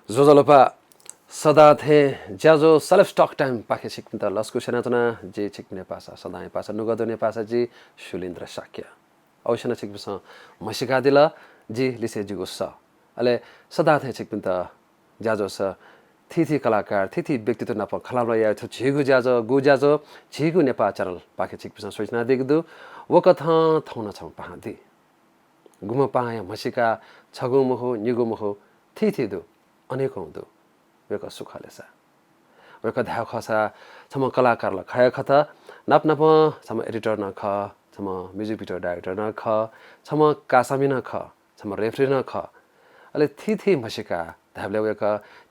जोजलपा सदा थे ज्याजो celebs talk time पाखे छिक्पिन त लस्कु सेनातना जे छिक्पिने पासा सदाय पासा नुगदो ने पासा जी शुलिन्द्र शाक्य औषना छिक्पिस मसिका दिला जी लिसे जिगु स अले सदा थे छिक्पिन त ज्याजो स थिथि कलाकार थिथि व्यक्तित्व नप खलाल या थ झिगु ज्याजो गु ज्याजो झिगु नेपा च्यानल पाखे छिक्पिस सोचना दिगदु वकथ थौना छौ पाहादी गुम पाया मसिका छगु महो निगु महो थिथि दु अनेकौं दु वेक सुखलेसा वेक ध्याव खसा छम कलाकारला खय खत नप नप छम एडिटर न ख छम म्युजिक भिडियो डाइरेक्टर न ख छम कासामी न ख छम रेफरी न ख अले थिथि मसिका धाबले वेक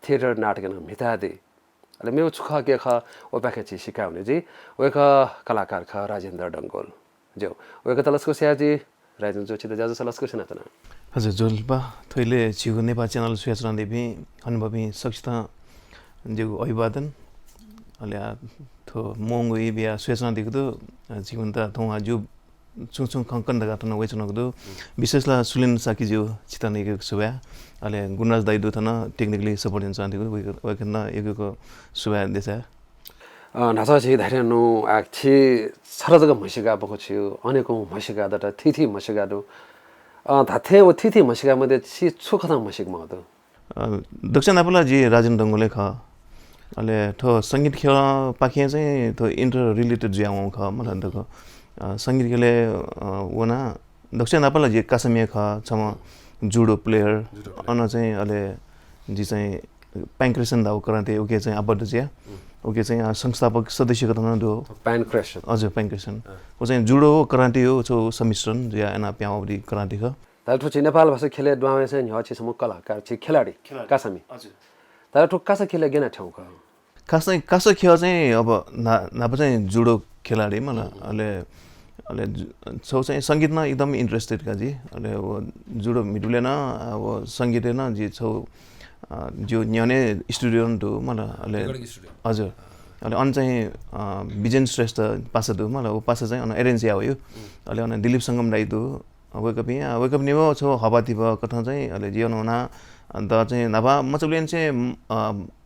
थिएटर नाटक न मितादि अले मेउ छुख के ख ओ पाखेची सिकाउने जी वेक कलाकार ख राजेन्द्र डंगोल जो वेक तलस्को स्याजी राजेन्द्र जोची त जाजो सलस्को छैन तना हजुर जोल्पा थैले झिगु नेपा च्यानल सुयाचना देवी अनुभवी सक्षता जिगु अभिवादन अले थो मोंगु इबिया सुयाचना दिगदु जीवन त थौ आजु चुचु खंकन दगा तन वेचन गदु विशेषला सुलिन साकी जो चितन एक सुया अले गुणराज दाइ दु थन टेक्निकली सपोर्ट इन चाहन्थे वेकन एकको सुया देसा नासा छि धारे नु आछि सरजग मसिका बको छियो अनेकौं मसिका दट थिथि मसिका दु धाथे ओ थिथि मसिका मध्ये छि छुखता मसिक मदु दक्षिण नेपाल जी राजेन्द्र डंगोले ख अले थो संगीत खेल पाखे चाहिँ थो इन्टर रिलेटेड ज्याउ ख मलाई त संगीत खेले वना दक्षिण नेपाल जी कासमिया ख छम जुडो प्लेयर अन चाहिँ अले जी चाहिँ प्याङ्क्रेसन दाउ कराते ओके चाहिँ आबद्ध ज्या ओके चाहिँ संस्थापक सदस्यको तन दो प्याङ्क्रेसन हजुर प्याङ्क्रेसन ओ चाहिँ जुडो कराटे हो छो समिश्रण ज्या एना प्याउरी कराटे ख तार ठुची नेपाल भाषा खेले द्वामे चाहिँ ह्याछि सम कलाकार छि खेलाडी कासमी हजुर तार ठुक कासा खेले गेना ठाउँ ख कासा खेल चाहिँ अब नाप चाहिँ जुडो खेलाडी मलाई अले छौ चाहिँ संगीतमा एकदम इन्ट्रेस्टेड का जी अले वो जुडो मिडुले न अब संगीत न जी छौ जो न्याने स्टुडियो दु मलाई अले हजुर अले अन चाहिँ विजेन श्रेष्ठ पासा दु मलाई वो पासा चाहिँ अन एरेन्ज या हो अले अन दिलीप संगम दाइ दु वेकअप निवो छौ हवाति भ कथा चाहिँ अले जीवन हुना अन्त चाहिँ नभा मचुलेन चाहिँ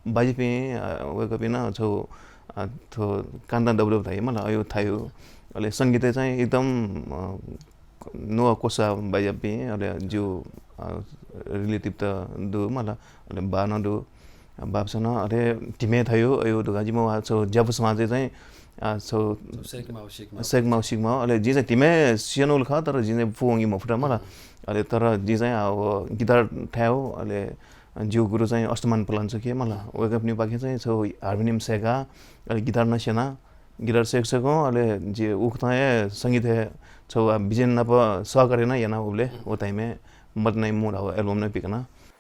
बाजिपे वेकअप न छौ थो कान्दा डबल थाइ मलाई अयो थायो अले संगीत चाहिँ एकदम नो कोसा बाजिपे अले जो रिलेटिभ त दु मलाई अले बान दु बापसन अले टिमे थायो अयो दुगाजी म छौ जब समाज चाहिँ छौ सेगमा सिगमा अले जी चाहिँ टिमे सियनोल ख तर जी चाहिँ फोंगी मफुटा मलाई अले तर जी चाहिँ अब गिटार थायो अले जिउ गुरु चाहिँ अष्टमान प्लान छ के मलाई वेकअप नि पाके चाहिँ छौ हार्मोनियम सेगा अले गिटार नसेना गिटार सेक्सको अले जे उखताए संगीत है छौ बिजेन नप सहकार्य न याना उले ओ टाइमे मत नै मोड हो एल्बम नै पिकना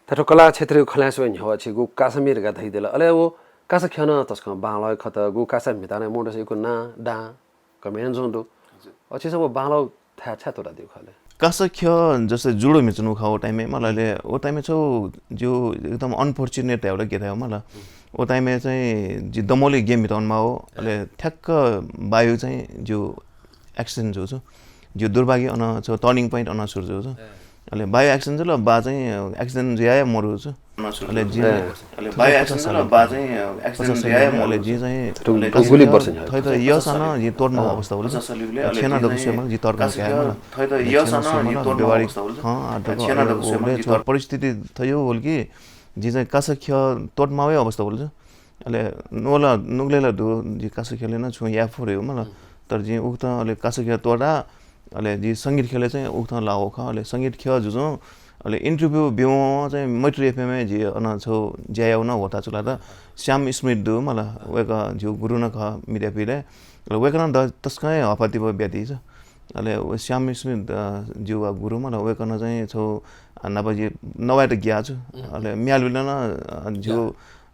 तातो कला क्षेत्र खलास व ह्याछि गु कासमीर गा धैदेला अले वो कासा ख्यान तस्क बाला खत गु कासा मिताने मोड सेको ना डा कमेन जोंदो अछि सब बाला था छ तोरा दिउ खाले कासा ख्य जसे जुडो मिचनु खाओ टाइमे मलाई ओ टाइमे छौ जो एकदम अनफर्चुनेट एउटा के थियो मलाई ओ टाइमे चाहिँ जी दमोले गेम मिताउनमा हो अले ठ्याक्क बायु चाहिँ जो एक्सिडेन्ट जो छ जो दुर्भाग्य अन छ टर्निङ पोइन्ट अन सुर जो छ अले बायो एक्सिडेन्ट ल बा चाहिँ एक्सिडेन्ट ज्याय मरु छ अले जी अले बायो एक्सिडेन्ट ल बा चाहिँ एक्सिडेन्ट ज्याय मले जी चाहिँ गुली पर्छ थै त यसन जी तोडमा अवस्था होला छेना दबसेमा जी तर्का छ थै त यसन जी तोडमा अवस्था होला छेना दबसेमा परिस्थिति थियो होल कि जी चाहिँ कासा ख्य तोडमावे अवस्था होला अले नोला नुगलेला दु जी कासा खेलेन छु या फोरे हो मलाई तर जी उक्त अले कासा ख्य तोडा अले जी संगीत खेले चाहिँ उक्त लाओ ख अले संगीत ख्य जुजो अले इन्टरभ्यु बिउ चाहिँ मैत्री एफएम जी अन छौ ज्याउ न होता चला त श्याम स्मृत दु मला वेक जो गुरु न ख मिडिया पिले वेकन द तस्कै हपाति ब ब्याति छ अले श्याम स्मृत जो गुरु मला वेकन चाहिँ छौ नबजी नवाट ग्या छु अले म्याल बिलन जो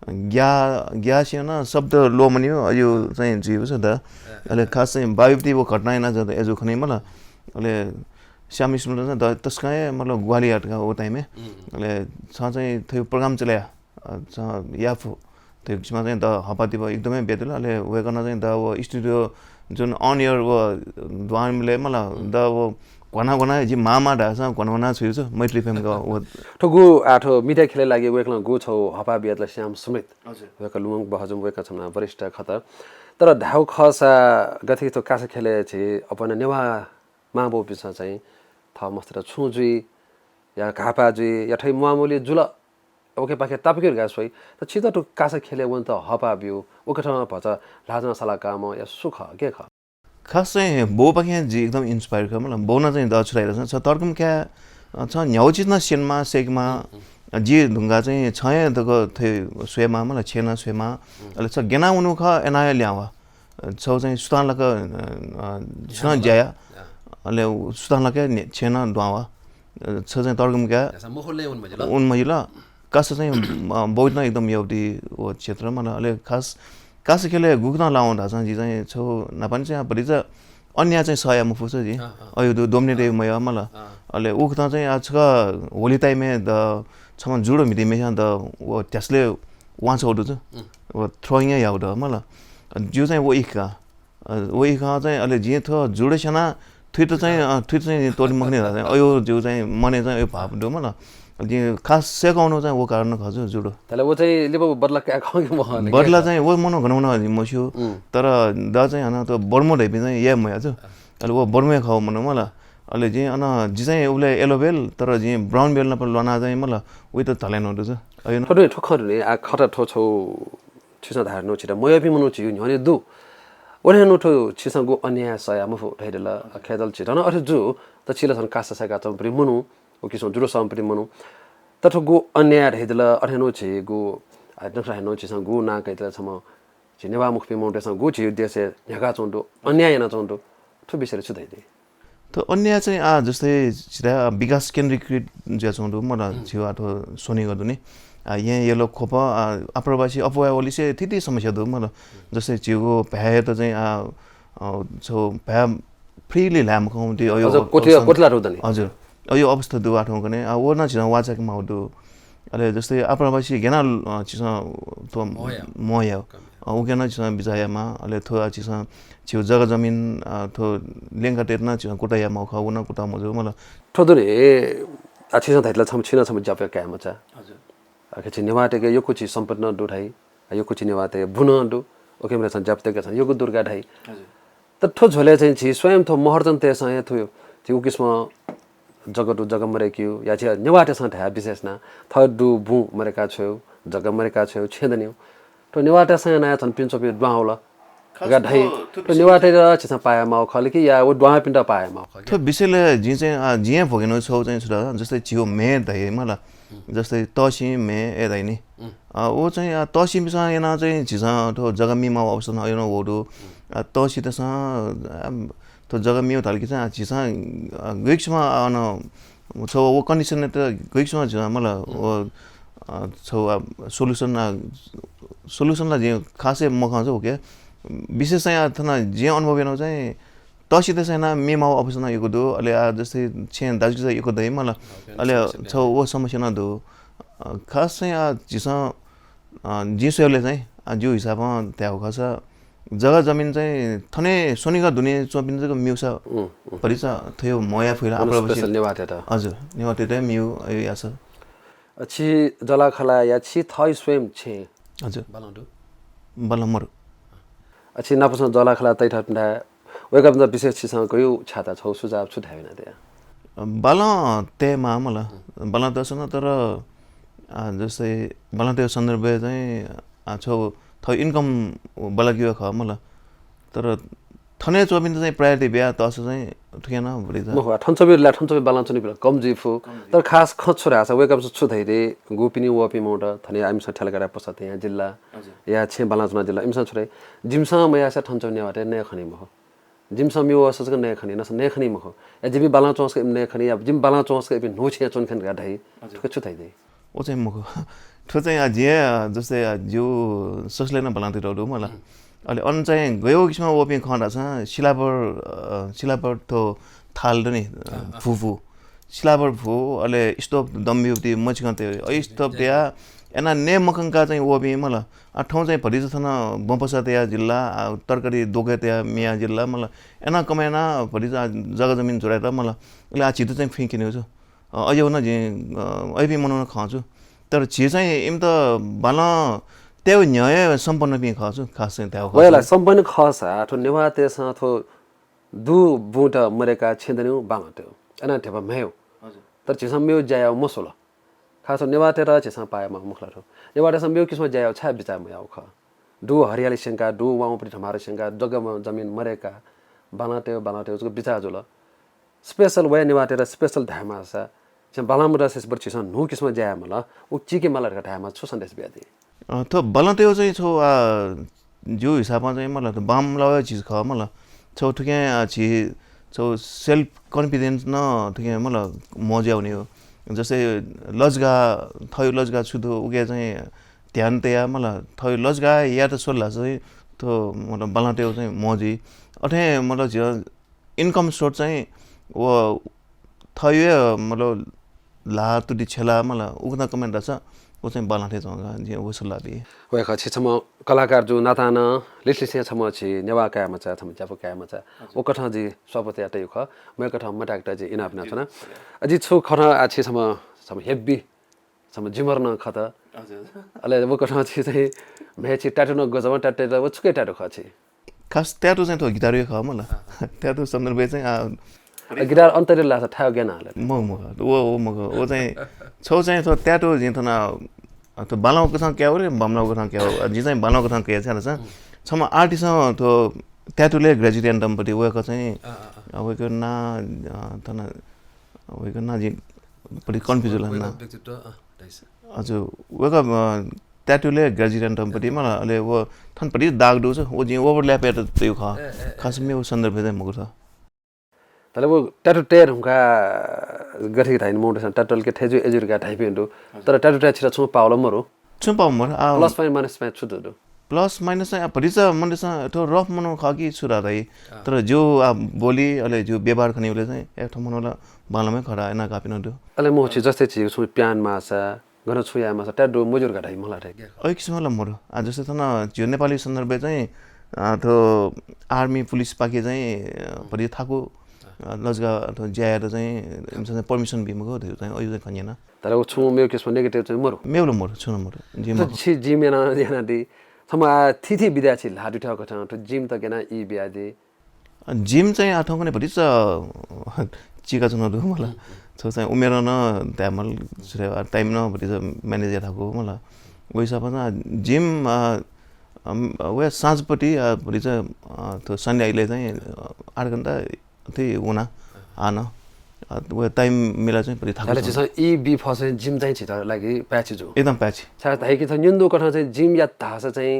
ग्या छैन शब्द लो मनियो यो चाहिँ जीव छ त अले खास चाहिँ बायुति वो घटना न ज एजो खनै मला अले श्याम स्मृत द तस्कै मतलब ग्वाली हटका ओ टाइमे अले छ चाहिँ थियो प्रोग्राम चल्या छ याफो त्यो चाहिँ द हपाति ब एकदमै बेदल अले वेकन चाहिँ द वो स्टुडियो जुन अन एयर वो द्वानले मला द वो घना जी मामा ढासा घना छुइछ मैत्री फेमको ठगु आठो मिठा खेले लागि वेकला गु छौ हपा बियातला श्याम स्मृत वेक लुमङ बहजुम वेक छना वरिष्ठ खत तर ढाउ खसा गथि तो कासे खेले छि अपन नेवा माबो पिसा चाहिँ थ मस्त्र छुजुई या घापाजुई या ठै मामुली जुल ओके पाखे तापके गासोइ त छितो तो कासे खेले वन त हपा बिउ ओके ठाउँ भछ लाजना सला काम या सुख के ख खास चाहिँ बो पाखे जी एकदम इन्स्पायर ख मतलब बोना चाहिँ द छुराइरहेछ छ तर्कम क्या छ न्याउचित न सेनमा सेकमा जी ढुङ्गा चाहिँ छय दको थे स्वेमा मलाई छेना स्वेमा अले छ गेना उनु ख एनाय ल्यावा छौ चाहिँ सुतानलक छ ज्याया अले सुतानलक छेना द्वावा छ चाहिँ तर्कम क्या उन महिला कास चाहिँ बहुत न एकदम एउटी ओ क्षेत्र मलाई अले खास खेले गुक्न लाउँदा चाहिँ जी चाहिँ छौ नपानी चाहिँ परिच अन्य चाहिँ सय मुफु छ जी अयो दोमने रे मय मलाई अले उक्त चाहिँ आज का होली टाइममे द छम जुडो मिटिमे द वो त्यसले वान्छ ओडु छ वो थ्रोइङ याउड मलाई जो चाहिँ वो इका चाहिँ अले जे थ जुडो छना थ्विट चाहिँ तोडी मग्ने अयो जो चाहिँ मने चाहिँ यो भाव दो मलाई जे खास सेकाउनु चाहिँ वो कारण खजु जुडो तले वो चाहिँ लिबो बदला के आखौ म बदला चाहिँ वो मनो घनाउन मस्यो तर द चाहिँ हन त बर्मो ढेपि चाहिँ या मया छ अले वो बर्मे खाउ मनो मलाई अले जे अन जी चाहिँ उले एलोबेल तर जे ब्राउन बेल न लना चाहिँ मलाई उइ त थलेन हुँदो छ अयो ठोडे ठोखरले आ खटा ठो छौ छिसा धार्नु छिरा मयपि मनु छि न्हने दु ओने नु ठो छिसा गो अन्य सया मुफु ठैदला खेदल छिरा न अरे जु त छिला सन कासा सका त प्रि मनु ओ किसो जुरो सम प्रि मनु त ठो गो अन्य ठैदला अरे नु छि गो आ दखरा नु छिसा गो ना कैतला छम छिनेवा मुख पे मोन्टेस गो छि देशे न्यागा चोन्डो अन्य याना चोन्डो ठो बिसरे छु दैदे त अन्य चाहिँ जस्तै छिरा विकास केन्द्रीकृत ज्या चोन्डो मलाई छिउ आठो सोनी गर्दु नि यहाँ येलो खोप आप्रवासी अपवा ओलिसे त्यति समस्या दो मलाई जस्तै छिउको भ्या त चाहिँ छौ भ्या फ्रीली ल्याम खाउँथि अयो कोटला रोदनी हजुर अयो अवस्था दु आठौँ कने वो न छिरा वाचक माउदु अले जस्तै आप्रवासी गेना छिसा तो मोया उ गेना छिसा बिजायामा अले थो छिसा छिउ जग्गा जमिन थो लेंगा टेटना छिसा कोटाया मा खाउन कोटा मजु मलाई ठोदुरे छिसा थाइतला छम छिना छम जापे क्या मचा हजुर अके नेवाटे के यो कुछ सम्पन्न दुठाई यो कुछ नेवाटे बुन दु ओके मेरो सन जापते के सन यो दुर्गा ढाई हजुर त ठो झोले चाहिँ छि स्वयं थो महर्जन ते सय थो त्यो किस्म जगटु जगम मरेक्यु या छि नेवाटे सन था विशेष न थडु बु मरेका छौ जगम मरेका छौ छेदन्यु तो नेवाटे सन नया छन पिन्छोपि द्वाउला गा ढाई तो नेवाटे र छिसा पाया माउ खले कि या वो द्वा पिण्ड पाया माउ खले त्यो विषयले जी चाहिँ जिए भगेनो छौ चाहिँ सुरा जस्तै छिउ मे धै मलाई जस्तै तसी मे एदाइ नि ओ चाहिँ तसी बिसा एना चाहिँ छिसा तो जगमी माउ अवसन एनो वडु तसी तसा तो जगमी थालकी चाहिँ छिसा गइक्समा अन छौ वो कन्डिसन त गइक्समा छ मलाई ओ छौ सोलुसन जे खासै मखाउँछ हो के विशेष चाहिँ थना जे अनुभव हेर्नु चाहिँ तसी त छैन मेमाउ अवसन यो दो अले जस्तै छेन दाजु चाहिँ यो दै मलाई अले छौ वो समस्या न दो खास चाहिँ जिसा जिसोले चाहिँ जो हिसाबमा त्यहाँ खस जग्गा जमिन चाहिँ थने सोनिका दुने चोपिन्छ म्युसा परिछ थियो मया फुला आप्रवासी नेवाटे त हजुर नेवाटे त म्यु यो यास छि जलाखला या छि थय स्वयं छे हजुर बलंडु बलमर अछि नापसन जलाखला तैठा पिण्डा वेका पनि विशेष छिसँग गयो छाता छौ सुझाव छुटाएन त्यहाँ बला तेमा मला बला दसन तर जस्तै बला त्यो सन्दर्भ चाहिँ छौ थ इन्कम बलागियो ख मला तर थने चोबिन चाहिँ प्रायोरिटी बिया तस चाहिँ ठुकेन बढी म ठन्छबे बालाचनी बिल कम जिफु तर खास खछुरा छ वेकअप छु धैरे गोपिनी वपि मोड थने आइमस ठेलगरा पसत यहाँ जिल्ला या छे बालाचना जिल्ला इमस छुरे जिमसा मया छ ठन्छौने वाटे ने खनि म जिमसा मियो असक ने खनि नस ने खनि म या जिबी बालाचोस के ने खनि या जिम बालाचोस के नो छे चोन खन गाढै ठुके छु धैदे ओ चाहिँ म ठो चाहिँ जे जस्तै जो ससले न बलान्ति रडो मलाई अहिले अन चाहिँ गयो किसमा ओपिङ खण्डा छ सिलाबर तो थाल नि फुफु सिलाबर फु अहिले स्टोभ दम्बिउति मचिकन्ते स्टोभ त्यहाँ एना ने मकंका चाहिँ ओबी मलाई ठाउँ चाहिँ भरि थन बम्पसा त्या जिल्ला तरकारी दोके त्या मिया जिल्ला मलाई एना कमाएना भरि जग्गा जमिन जोडाएर मलाई उसले छिटो चाहिँ फिकिने छु अझै हुन जे अहिले मनाउन खान्छु तर छि चाहिँ इम त बाला त्यो न्याय सम्पन्न पनि खान्छु खास चाहिँ त्यो वयला सम्पन्न खास आठो नेवा तेस थो दु बुट मरेका छेदन्यु बाङट्यो एना ठेपा मेउ तर छिसम मेउ जाया मसोला खास नेवा तेरा छिसम पाए म मुखला ठो नेवा तेस मेउ किसम जाया छ बिचा म आउ ख दु हरियाली शंका दु वाउ पनि ठमारो शंका जग्गा जमिन मरेका बानाट्यो उसको बिचा जुल स्पेशल वे नेवा तेरा स्पेशल धामा सा बालामुरा सेस बर छिसम नु किसम जाया मला उ चिके मला धामा छु सन्देश बियादि त बलन्तेउ चाहिँ छौ जो हिसाबमा चाहिँ मलाई त बाम लगायो चिज ख मलाई छौ ठुके छि छौ सेल्फ कन्फिडेन्स न ठुके मलाई मजा आउने हो जस्तै लजगा थयो लजगा छुदो उगे चाहिँ ध्यान तया मलाई थयो लजगा या त सोल्ला चाहिँ त मतलब बलन्तेउ चाहिँ मजी अथे मतलब जो इन्कम सोर्स चाहिँ वो थयो मतलब ला तुडी छेला मलाई उग्न कमेन्ट छ वो चाहिँ बालाथे जंगा जे वो सलाबी वे खछि छम कलाकार जो नाताना लिसलिसे छम छि नेवा कायमा छ छम जापो कायमा छ ओ कथा जी स्वपते आटे ख म कथा मटाकटा जी इना अपना छना अझै छु खना आछि छम हेब्बी छम जिमर न खत अले वो कथा छि चाहिँ मेछि टाटो न गजम टाटे वो छुके टाटो खछि खास ट्याटो चाहिँ त गिटार ख मलाई ट्याटो सन्दर्भ चाहिँ गिटार अन्तरे लाछ थायो गेन हाले वो चाहिँ छौ चाहिँ त ट्याटो जितना त बालाउको सँग क्या हो रे बमलाउको सँग क्या हो जी चाहिँ बालाउको सँग क्या छ छम आर्टिस्ट त ट्याटोले ग्रेजुएट दम्पति वेको चाहिँ वेको ना तना वेको ना जी बडी कन्फ्युज होला हजुर वेको ट्याटोले ग्रेजुएट दम्पति मलाई अले वो थन पडी दाग दो छ वो जी ओभरल्याप एट त्यो खास मे सन्दर्भ चाहिँ मगु छ तले वो टैटू टेर हुँका गठी थाइन मोटेसन टटल के थेजु एजुर का थाइ पेन्डु तर टैटू टेर छिरा छु पाउल मरो छु पाउ मरो प्लस माइनस में छु दु प्लस माइनस चाहिँ परिच मनले चाहिँ थो रफ मनो खाकी छुरा दाइ तर जो बोली अले जो व्यवहार खनिले चाहिँ एक ठाउँ मनोला बालमै खरा एना कापिन दु अले म छि जस्तै छि छु प्यान माछा गन छुया माछा टैटू मजुर का थाइ मला थाइ ओइ किसिमला मरो आ जस्तै थन जो नेपाली सन्दर्भ चाहिँ थो आर्मी पुलिस पाके चाहिँ परि थाको लजगा अथवा ज्याएर चाहिँ पर्मिसन बिमको त्यो चाहिँ अहिले खनिएन तर उ छु मेरो केसमा नेगेटिभ चाहिँ मरो मेउलो मरो छु न मरो जिम छि जिम एना देना दि थमा थिथि बिदा छि लाडु ठाको छ त जिम त केना इ बिया दि जिम चाहिँ आठौँ पनि भरि चिका चुन दु मलाई छ चाहिँ उमेर न त्यामल टाइम न भरि म्यानेजर थाको मलाई वइसपमा जिम वे साँझपट्टि भरि त्यो सन्डे अहिले चाहिँ 8 घण्टा त्यही हुना आन वो टाइम मिला चाहिँ परि थाहा छ इ बी फसे जिम चाहिँ छ लागि प्याच जो एकदम प्याच साथ है कि छ निन्दो कथा चाहिँ जिम या थाहा चाहिँ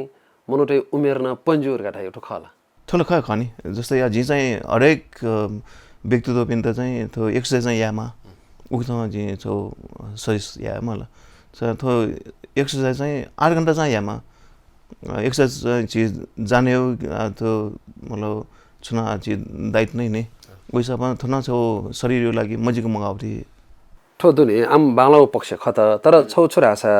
मनोटे उमेर न पन्जुर गाठा एउटा खला ठुलो खनी जस्तै या जी चाहिँ हरेक व्यक्तित्व पनि त चाहिँ त्यो एक्सर्साइज चाहिँ यामा उसँग जी छौ सरिस या मलाई छ थो एक्सर्साइज चाहिँ 8 घण्टा चाहिँ यामा एक्सर्साइज चाहिँ जाने हो त्यो मतलब छुना चाहिँ दायित्व नै वैसा थुना छौ शरीर लागि मजिको मगाउथि ठो दुनि आम बांग्ला पक्ष खत तर छौ छोरा आशा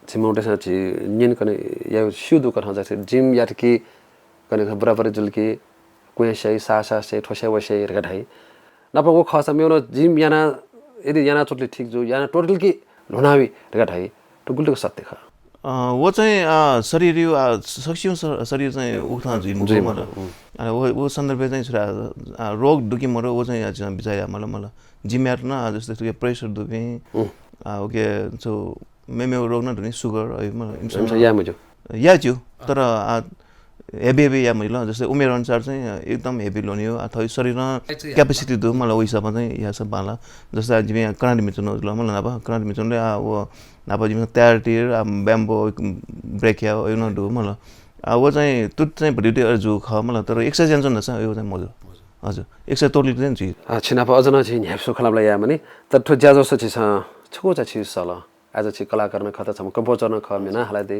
छिमौटे सा छि निन कने या सुदु कथा जसे जिम या कि कने बराबर जुलकी कुएसै सासा से ठोसे वसे रगाइ नपको खसा मेरो जिम याना यदि याना टोटली ठीक जो याना टोटल कि लुनावी रगाइ टुगुलको सत्य ख वो चाहिँ शरीर सक्षम शरीर चाहिँ उठ्न जिम अनि वो सन्दर्भ चाहिँ छोरा रोग दुखी मरो वो चाहिँ बिचाया मलाई जिम यार न जस्तै त्यो प्रेसर दुखी ओके सो मेमे रोग न दुनी सुगर या मुजो या छु तर हेभी या मैले जस्तै उमेर अनुसार चाहिँ एकदम हेभी लोनी हो अथवा शरीरमा क्यापेसिटी दु मलाई उइसमा चाहिँ या सब बाला जस्तै जिमे कराटे मिचुन ल मलाई नापा कराटे मिचुनले वो नापा जिमे तयारी ब्याम्बो ब्रेक या यो न दु मलाई वो चाहिँ तुत चाहिँ भडिटे अर्जु ख मलाई तर एक्सर्साइज जन छ यो चाहिँ मजो हजुर एक्सर्साइज टोटली चाहिँ छि छिनापा अझ न छि ह्याप्सो खलाबला या माने तर ठो ज्याजो छ छि छको छि सल आज छि कलाकार न खता छ कम्पोजर न ख मेना हलादे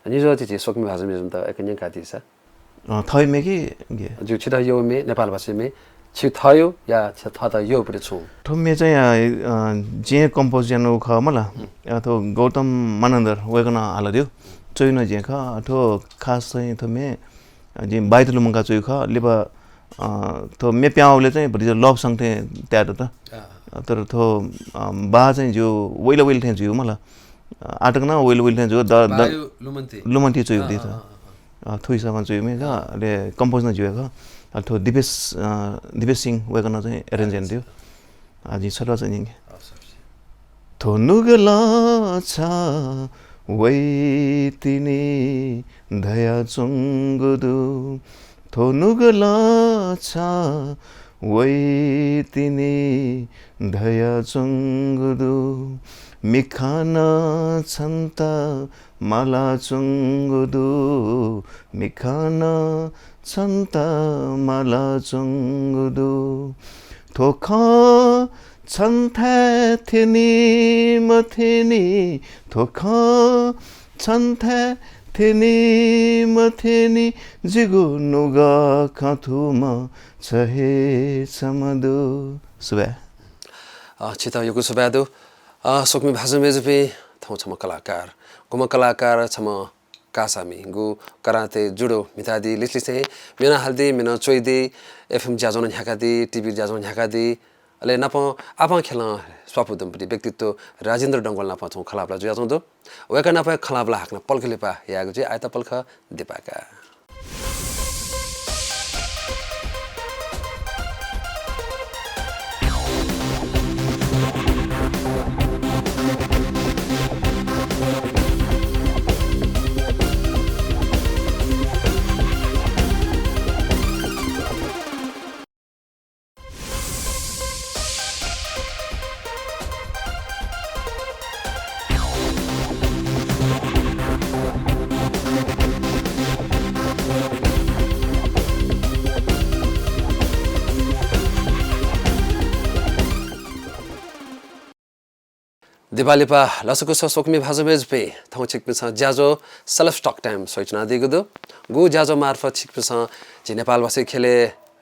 निजो छि सोक्मी भाषा में त एक न्या काति छ थै मे कि जो छिदा यो मे नेपाल भाषा में छि थयो या छ थ त यो पनि छु ठुम्मे चाहिँ जे कम्पोजिसन ख मला अथवा गौतम मानन्दर वेकन हालदियो चोइन जे ख अथवा खास चाहिँ थमे जे बाइतलु मंगा चोइ ख लेबा तो मे प्याउले चाहिँ भरि लभ संगथे त्याड त तर थो बा चाहिँ जो वेल वेल थे जो मला आटक न वेल वेल थे जो लुमन्ती चोइ दि त थुइसमा चोइ मे ले कम्पोज न जो ख अथवा दिपेश सिंह वेकन चाहिँ एरेन्ज दियो आज छोरा चाहिँ थोनुगला छ वै तिनी दया चुङ्गुदु थोनुगला छ वै तिनी दया चुङ्गुदु मिखान छन्त माला चुङ्गुदु मिखान छन्त माला चुङ्गुदु थोखा छन्थे थिनी मथिनी थोखा छन्थे थिनी मथिनी जिगु नुगा खाथुमा छहे समदु सुबे छिता यो सुबेदु सोकमी भाषा मेजपे थौ छम कलाकार गुम कलाकार छम कासामी गु कराते जुडो मितादी लिसलिसे मेना हल्दी मेना चोइदी एफएम जाजन झ्याकादी टिभी जाजन झ्याकादी अले नप आपा खेला स्वापुदमपति व्यक्तित्व राजेन्द्र डंगोल नप छौ खलाबला जुयाजौ दो वेका नप खलाबला हाक्न पल्कलेपा यागु जे आयता पल्ख दिपाका दिवालीपा लसको सोकमी भाजो मेजपे थौ छिकपिस ज्याजो सेल्फ स्टक टाइम सोचना दिगदो गु ज्याजो मार्फत छिकपिस जे नेपालवासी खेले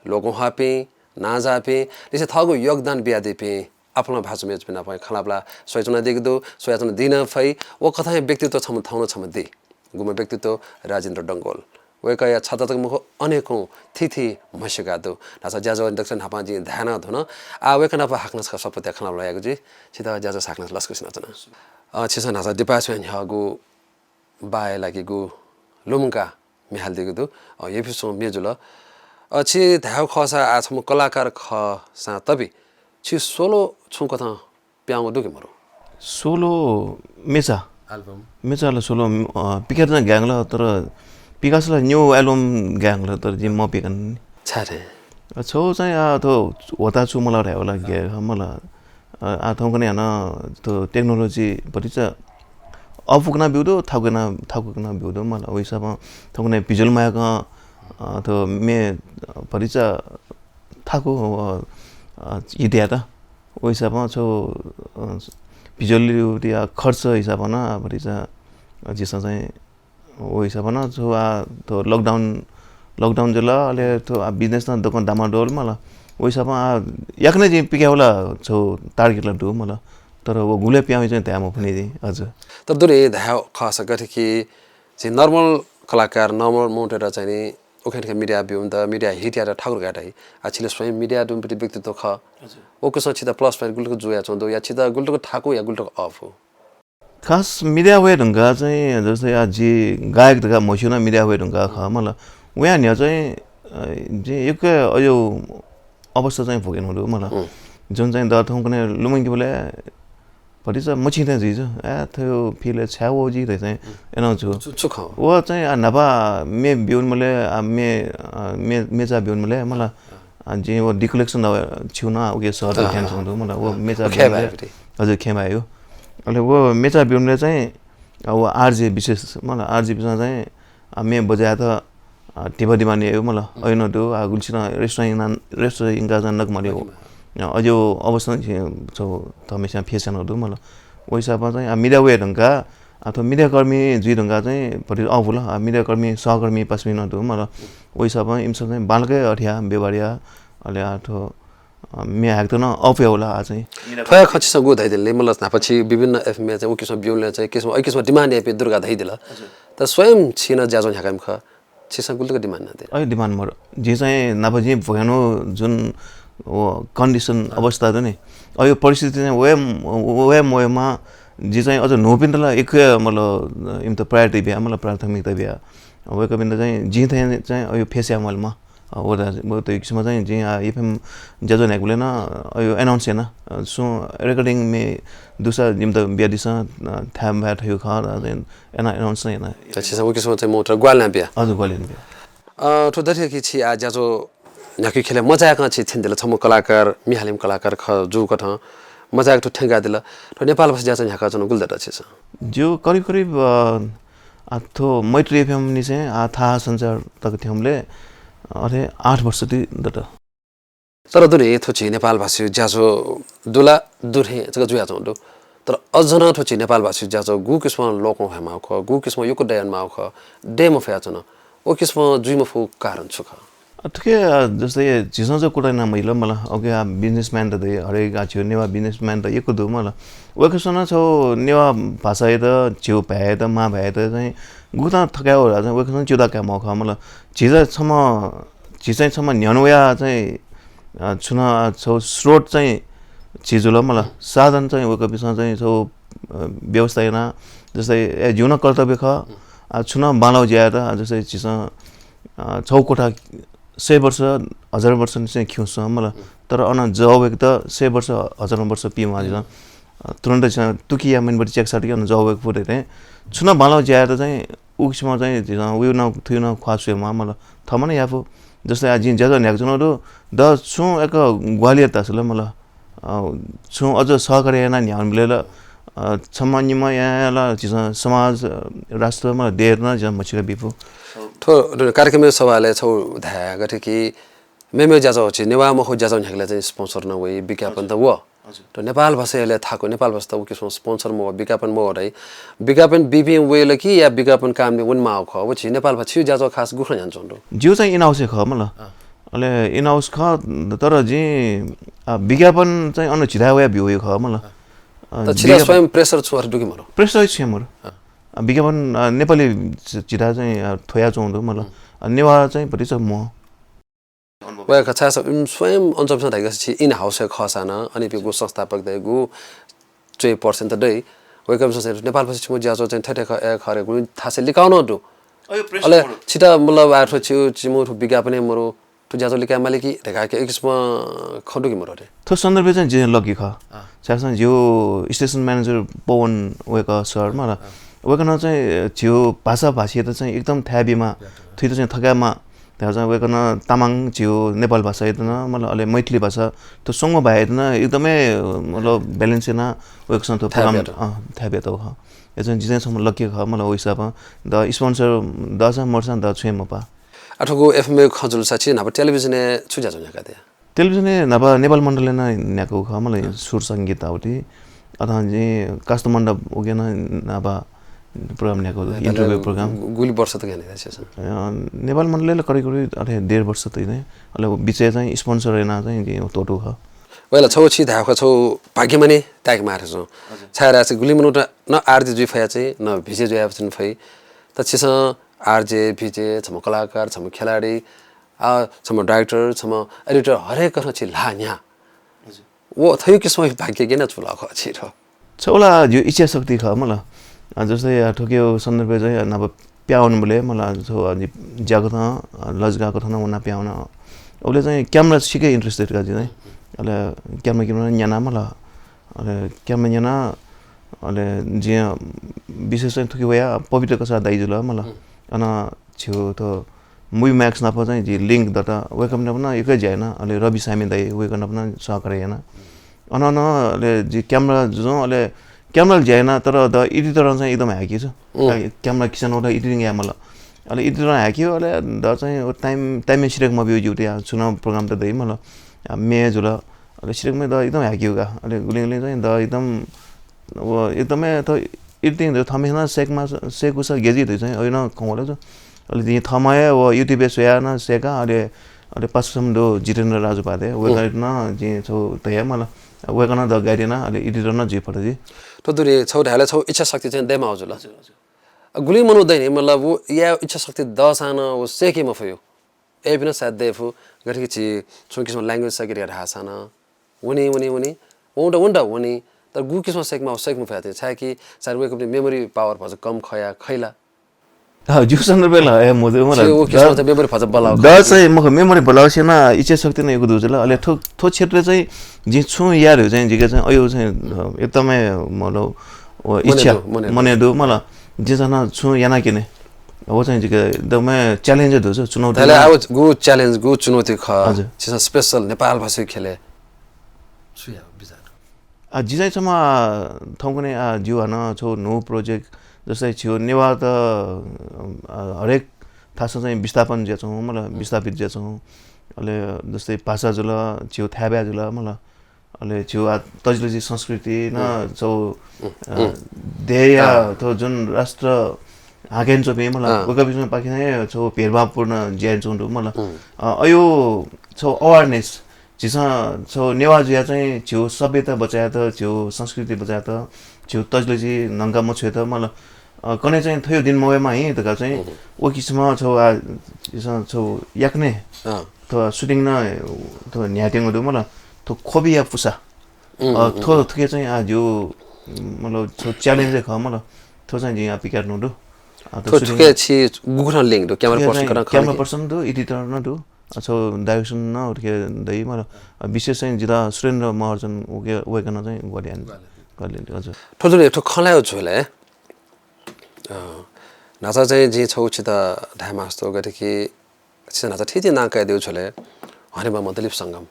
लोगों हापे ना जापे लिसे थगु योगदान बिया दिपे आफ्नो भाजो मेजपे न भए खलाबला सोचना दिगदो सोचना दिन फै ओ कथा व्यक्तित्व छम थौन छम दि गुम व्यक्तित्व राजेन्द्र डंगोल वेकया छततक मुख अनेकौं थिथि मसगादो नासा ज्याजो दक्षिण हापाजी ध्यान धुन आ वेकन प हाक्न छ सपत्या खनाब लागेको जी छिता ज्याजो साक्न लस्को सिनचना छिसा नासा डिपार्टमेन्ट हगु बाय लागेगु लुमका मिहाल दिगदु यफिसो मेजुल छि धाउ खसा आ छम कलाकार ख सा तबि छि सोलो छु कथा प्याउ दुके मरो सोलो मेचा एल्बम मेचाले सोलो पिकेर न ग्याङला तर पिकासला न्यू एल्बम ग्याङला तर जे म पिकन छारे छौ चाहिँ आ तो होता छु मलाई रह्यो होला गे मलाई आ थौ कने हैन तो टेक्नोलोजी परि चाहिँ अफुकना बिउदो थाकुकना बिउदो मलाई ओइसमा थौ कने भिजुअल मायाका तो मे परिचा थाकु इदिया त ओइसमा छौ भिजुअल खर्च हिसाबमा न परिचा जिसा चाहिँ ओ हिसाबमा न छौ आ तो लकडाउन जला अले तो बिजनेस न दोकान दामा डोल मला ओ हिसाबमा याकने जे पिक्याउला छौ टार्गेटला दु मला तर वो गुले प्याउ चाहिँ त्याम पनि दि हजुर तर दुरे धाउ खास गथे कि जे नर्मल कलाकार नर्मल मोटेर चाहिँ नि ओखेनके मिडिया बिउन द मिडिया हिट या ठाकुर गाटै आछिले स्वयं मिडिया दुम पनि व्यक्तित्व ख ओ कसो छिदा प्लस पॉइंट गुल्टको जुया चोन्दो या छिदा गुल्टको ठाकु या गुल्टको अफ हो खास मिडिया वे ढंगा चाहिँ जस्तै आज गायक दगा मसिना मिडिया वे ढंगा ख मला उया नि चाहिँ जे एक अयो अवस्था चाहिँ भोगेन हुँदो मला जुन चाहिँ दथौ कने लुमंगी बोले परिचा मछिते जिज आ थियो फिले छाओ जी चाहिँ एनाउ छु चुख ओ चाहिँ नभा मे बिउन मले मेचा बिउन मले मला जे वो डिकलेक्सन छिउना उके सहर क्यान्सर हुँदो मला वो मेचा हजुर खेमायो अहिले वो मेचा बिउनले चाहिँ अब आरजे विशेष मलाई आरजे विशेष चाहिँ मे बजाए त टिबदी माने हो मलाई ऐन दो गुल्सिना रेस्टुरेन्ट इनका नक मले हो अझो अवस्था छौ हमेशा फेसन हो मलाई ओइसाबा चाहिँ मिडिया वे ढंगा अथवा मिडिया कर्मी जी ढंगा चाहिँ परि आउला मिडिया कर्मी सहकर्मी पस्मिन दो मलाई ओइसाबा इमस चाहिँ बालकै अठिया बेबारिया अहिले आठो मे हाक्दैन अफ होला चाहिँ ठया खचिसँग गो धाइदिले मलाई नापछि विभिन्न एफएमए चाहिँ उकिसमा बिउले चाहिँ किसमा अकिसमा डिमान्ड एपे दुर्गा धाइदिला त स्वयं छिन ज्याजो झ्याकाम ख छिसँग गुलको डिमान्ड न दे अहिले डिमान्ड मर जे चाहिँ नापछि भएनो जुन कन्डिसन अवस्था त नि अहिले परिस्थिति चाहिँ वेमा जे चाहिँ अझ नोपिन्दला एक मतलब इम त प्रायोरिटी भ्या मलाई प्राथमिकता भ्या वेको बिन्द चाहिँ जे चाहिँ अहिले फेस्या मलमा वदा म त एकसमा चाहिँ जे एफएम ज्याजो न्याकुले न यो अनाउन्स हैन सो रेकर्डिङ मे दुसरा जिम त ब्यादिसा थाम भ्या थयो ख अनाउन्स नै हैन छिसँग उकिसमा चाहिँ मोटर ग्वाल न बिया हजुर ग्वालिन बिया ठो दर्थे कि छि आ ज्याजो न्याकु खेले मजाक छि थिन्देला छमु कलाकार मिहालिम कलाकार ख जु कथ मजाक ठो ठेंगा दिला ठो नेपाल भाषा ज्याजो न्याका जन गुलदटा छिस जो करिब करिब आथो मैत्री एफएम नि चाहिँ आ था संचार तक थियमले अरे 8 वर्ष ति दटा तर दुने थो छि नेपाल भाषा ज्याजो दुला दुरे जग जुया जन्दो तर अझन थो छि नेपाल भाषा ज्याजो गु किस्म लोक भमा ख गु किस्म योको डयन मा ख डेमो फ्याचन ओ किस्म जुइम फु कारण छु ख ठिकै जस्तै झिसो चाहिँ कुरा न मैले मलाई ओके बिजनेसम्यान त दे हरेक गाछ्यो नेवा बिजनेसम्यान त एको दु मलाई ओके सुन छौ नेवा भाषा त छिउ भए त मा भए त चाहिँ गुता थकायो र चाहिँ ओके सुन चुदा का म ख मलाई झिसैसम्म न्यानोया चाहिँ छुना छौ स्रोत चाहिँ चिजुल मलाई साधन चाहिँ ओके बिसँग चाहिँ छौ व्यवस्था हैन जस्तै जिउन कर्तव्य ख छुना बालाउ ज्याएर जस्तै चिस छौ कोठा 100 वर्ष 1000 वर्ष चाहिँ खिउँछ मलाई तर अन जवेक त 100 वर्ष 1000 वर्ष पिमा दिन तुरन्त तुकिया मेनबडी चेक साटी अन जवेक फुटे चाहिँ छुना बालाउ ज्याएर चाहिँ उक्समा चाहिँ उयो न थुन ख्वासुमा मलाई थमन याफु जस्तै आज ज्यादा न्याक जुनहरु द छु एक ग्वालियर तासले मलाई छु अझ सहकारी याना न्यान मिलेर सामान्यमा याला समाज राष्ट्रमा देर्न ज मछिका बिफु ठो कार्यक्रम सवाले छौ धा गथे कि मेमे ज्याजो छि नेवा मखो ज्याजो न्याकले चाहिँ स्पोन्सर न वइ विज्ञापन त व त नेपाल भाषाले थाको नेपाल भाषा त उकिसो स्पोन्सर म विज्ञापन म रही विज्ञापन बीपीएम वेले कि या विज्ञापन कामले उन माउ ख व छि नेपाल भाषा ज्याजो खास गुख्न जान्छौ जिउ चाहिँ इनहाउस ख मला अले इनहाउस ख तर जी विज्ञापन चाहिँ अन छिदा व भ्यु ख मला त छिदा स्वयं प्रेसर छु दुकी मरो प्रेसर छु मरो विज्ञापन नेपाली छिदा चाहिँ थोया चौँदो मलाई नेवा चाहिँ परिचय म वा कथा स्वयं अञ्चमसँग धाइगा छि इन हाउस खसाना अनि पिगु संस्थापक दैगु 2% दै वेकम ससे नेपाल पछि म ज्याजो चाहिँ ठेठे खरे गु थासे लिकाउन दु अले छिटा मतलब आठो छु चिमु विज्ञापन मरो तु ज्याजो लिका मालिकी ढेका के एकस्म खडु कि मरो रे थो सन्दर्भ चाहिँ जे लकी ख सासन जो स्टेसन म्यानेजर पवन वेक सर मलाई वेकन चाहिँ जिउ भाषा भाषी त चाहिँ एकदम थ्याबीमा थुइ चाहिँ थकामा त्यहाँ चाहिँ वेकन तामाङ जिउ नेपाल भाषा हेर्दैन मलाई अलि मैथिली भाषा त्यो सँग भए हेर्दैन एकदमै मतलब ब्यालेन्स हैन वेकसँग त्यो प्रोग्राम थ्याबे त हो यो चाहिँ जिसम्म लकी ख मलाई ओ हिसाबमा द स्पोन्सर दस मर्छ द छेम पा अठगो एफएमए खजुल साची नभए टेलिभिजन छुजा जन्का दे टेलिभिजन नभए नेपाल मण्डलले नै न्याको ख मलाई सुर संगीत आउटी अथवा जे कास्तो मण्डप ओगेन नभए प्रोग्राम न्याको इन्टरभ्यु प्रोग्राम गुली वर्ष त गने छ नेपाल मण्डलले करिब करिब 1.5 वर्ष त नै अले बिचे चाहिँ स्पोन्सर हैन चाहिँ जे तोटो ख वेला छौ छि धाको छौ भाग्यमाने ताक मारेछौ छारा चाहिँ गुली मनुटा न आरजे जुइ फया चाहिँ न भिजे जुइ आफसन फै त छिस आरजे भिजे छम कलाकार छम खेलाडी छम डाइरेक्टर छम एडिटर हरेक कन छि लान्या वो थयो किस्म भाग्य केन चुला ख छि र छौला जो इच्छा शक्ति ख मला जस्तै ठोक्यो सन्दर्भ चाहिँ नब प्याउन बोले मलाई छौ ज्याको त लजगाको थन उना प्याउन ओले चाहिँ क्यामेरा सिकै इन्ट्रेस्टेड का चाहिँ अले क्यामेरा न्याना मला अले क्यामेरा न्याना अले जे विशेष चाहिँ ठोक्यो या पवित्र कसा दाइजुल मला अन छिउ त मुभी म्याक्स नप चाहिँ जे लिंक दटा वेकम न एकै जाएन अले रवि सामी दाइ वेकन न सहकारी हैन अन अले जे क्यामेरा जो अले क्यामेरा जाएन तर द एडिटर चाहिँ एकदम ह्याकी छ क्यामेरा किसन ओला एडिटिङ या मलाई अले एडिटर ह्याकियो अले द चाहिँ टाइम सिरेक म बिउ जुटे चुनाव प्रोग्राम त दै मलाई मे जुला अले सिरेकमै द एकदम ह्याकियो का अले गुलिङले चाहिँ द एकदम एकदमै त एडिटिङ द थमेना सेकमा सेकुसा गेजी द चाहिँ हैन कमले छ अले ती थमाए व युट्युब सोया न सेका अले अरे पाससम्म जितेन्द्र राजु पादे वेगाइना जे छौ तया मला वेगाना द गाइडेना अले एडिटर न जे फटजी तो दुरी छौ ढाले छौ इच्छा शक्ति चाहिँ देमा हजुर गुली मनु दैन मतलब वो या इच्छा शक्ति दसाना वो सेके म फयो ए बिना साथ देफु गरि छि छौ किसम ल्याङ्ग्वेज सकिरि हासाना वनी वन्डा वनी तर गु किसम सेकमा फयाते छ कि सार वेको मेमोरी पावर भज कम खया खैला जुसन रुपैयाँ है मुझे मला वो किसम चाहिँ मेमोरी भज बलाउ द चाहिँ म मेमोरी बलाउसेना इच्छा शक्ति नै गुदुजला अले थो क्षेत्र चाहिँ जे छु यारहरु चाहिँ जिके चाहिँ अयो चाहिँ एकदमै मतलब इच्छा मने दु मला जे जना छु याना किने हो चाहिँ जिके एकदमै च्यालेन्ज दु छ चुनौती तले अब गु च्यालेन्ज गु चुनौती ख छ स्पेशल नेपाल भाषा खेले सुया बिजार आ जिजाइ छमा थौकुने आ जुवान छौ नो प्रोजेक्ट जस्तै छियो नेवा त हरेक थासा चाहिँ विस्थापन जे छौ मलाई विस्थापित जे छौ अले जस्तै भाषा जुल छियो थाब्या जुल मलाई अले छियो तजलजी संस्कृति न छौ देया त जुन राष्ट्र हाकेन चोपे मलाई ओका बिचमा पाकिने छौ भेदभावपूर्ण ज्यान छौ मलाई अयो छौ अवेरनेस जिसा छौ नेवा जुया चाहिँ छियो सभ्यता बचाया त छियो संस्कृति बचाया त छियो तजलजी नंगा म छ त मलाई कने चाहिँ थयो दिन मोबाइलमा हि तका चाहिँ ओ किसिममा छौ छौ याक्ने त सुटिङ न त न्याटिङ दु मलाई त खोबिया पुसा थो थके चाहिँ आज यो मतलब छौ च्यालेन्ज ख मलाई थो चाहिँ जिया पिकार नु दु थो थके छि गुगुन लिंक दु क्यामेरा पर्सन दु एडिटर न दु छौ डाइरेक्सन न उठके दइ मलाई विशेष चाहिँ जिल्ला सुरेन्द्र महर्जन ओके वेकन चाहिँ गरियान गलिन हजुर थोजले एक खलायो झोले नाचा चाहिँ जे छौ छिता ढामास्तो गरे कि छिता नाचा ठिति नाका देउ झोले हनेमा मदलिफ संगम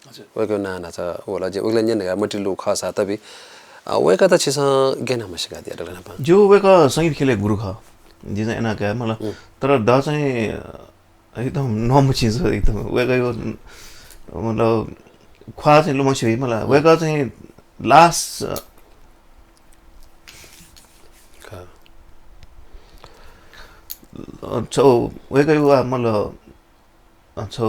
हजुर वेको ना नाचा होला जे उगले नि ने मटिलु खसा तबी वेका त छिसा गेना मसिका दिएर गना जो वेका संगीत खेले गुरु ख जे चाहिँ एना का मलाई तर द चाहिँ एकदम नमुची छ एकदम वेका यो मतलब ख्वा चाहिँ लुमसी मलाई वेका चाहिँ लास्ट छौ वेकै मतलब छौ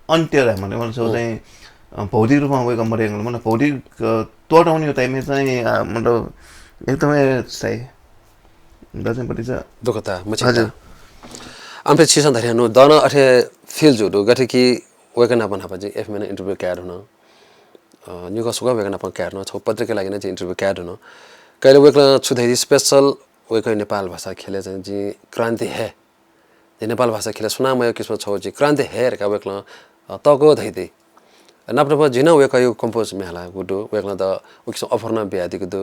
अन्त्य राख्ने मतलब छौ चाहिँ भौतिक रूपमा वेको मरेको मतलब भौतिक तोडाउने टाइममा चाहिँ मतलब एकदमै सही दर्शनपट्टि छ दुखता मचिता आमफे छिसन धरियानो दन अठे फिल जुडु गथे कि वेकन अपन हापजी एफ मेन इन्टरभ्यु क्याड हुन न्युका सुगा वेकन अपन क्याड न छौ पत्रिका लागि न इन्टरभ्यु क्याड हुन कहिले वेकन छुधै स्पेशल वेको नेपाल भाषा खेले चाहिँ जी क्रान्ति है जे नेपाल भाषा खेले सुनामय किस्म छौ जी क्रान्ति है रे का वेकन तको धैदे नप्रप जिन वेको यो कम्पोज मेला गुडो वेकन द उकिस अफर न ब्यादि गुडो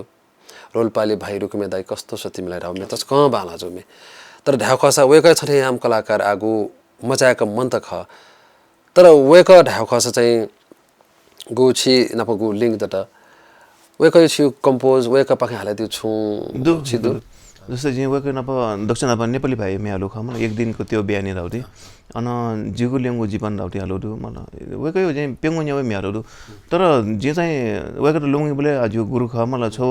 रोलपाली भाइ रुकमे दाइ कस्तो छ तिमीलाई राउ मे तस क बाला जो मे तर ढाउखसा वेको छथे आम कलाकार आगु मचाएको मन त ख तर वेको ढाउखसा चाहिँ गुछि नपगु लिंक दटा वेको छु कम्पोज वेको पाखे हाले छु छिदु जस्तै जे वेको नप दक्षिण नप नेपाली भाइ मेहालु खम एक दिनको त्यो बिहानी राउटी अन जिगु लेंगु जीवन राउटी हालुदु मला वेको यो जे पेंगु न्याउ मेहालुदु तर जे चाहिँ वेको लुंगी बोले आज गुरु ख मला छौ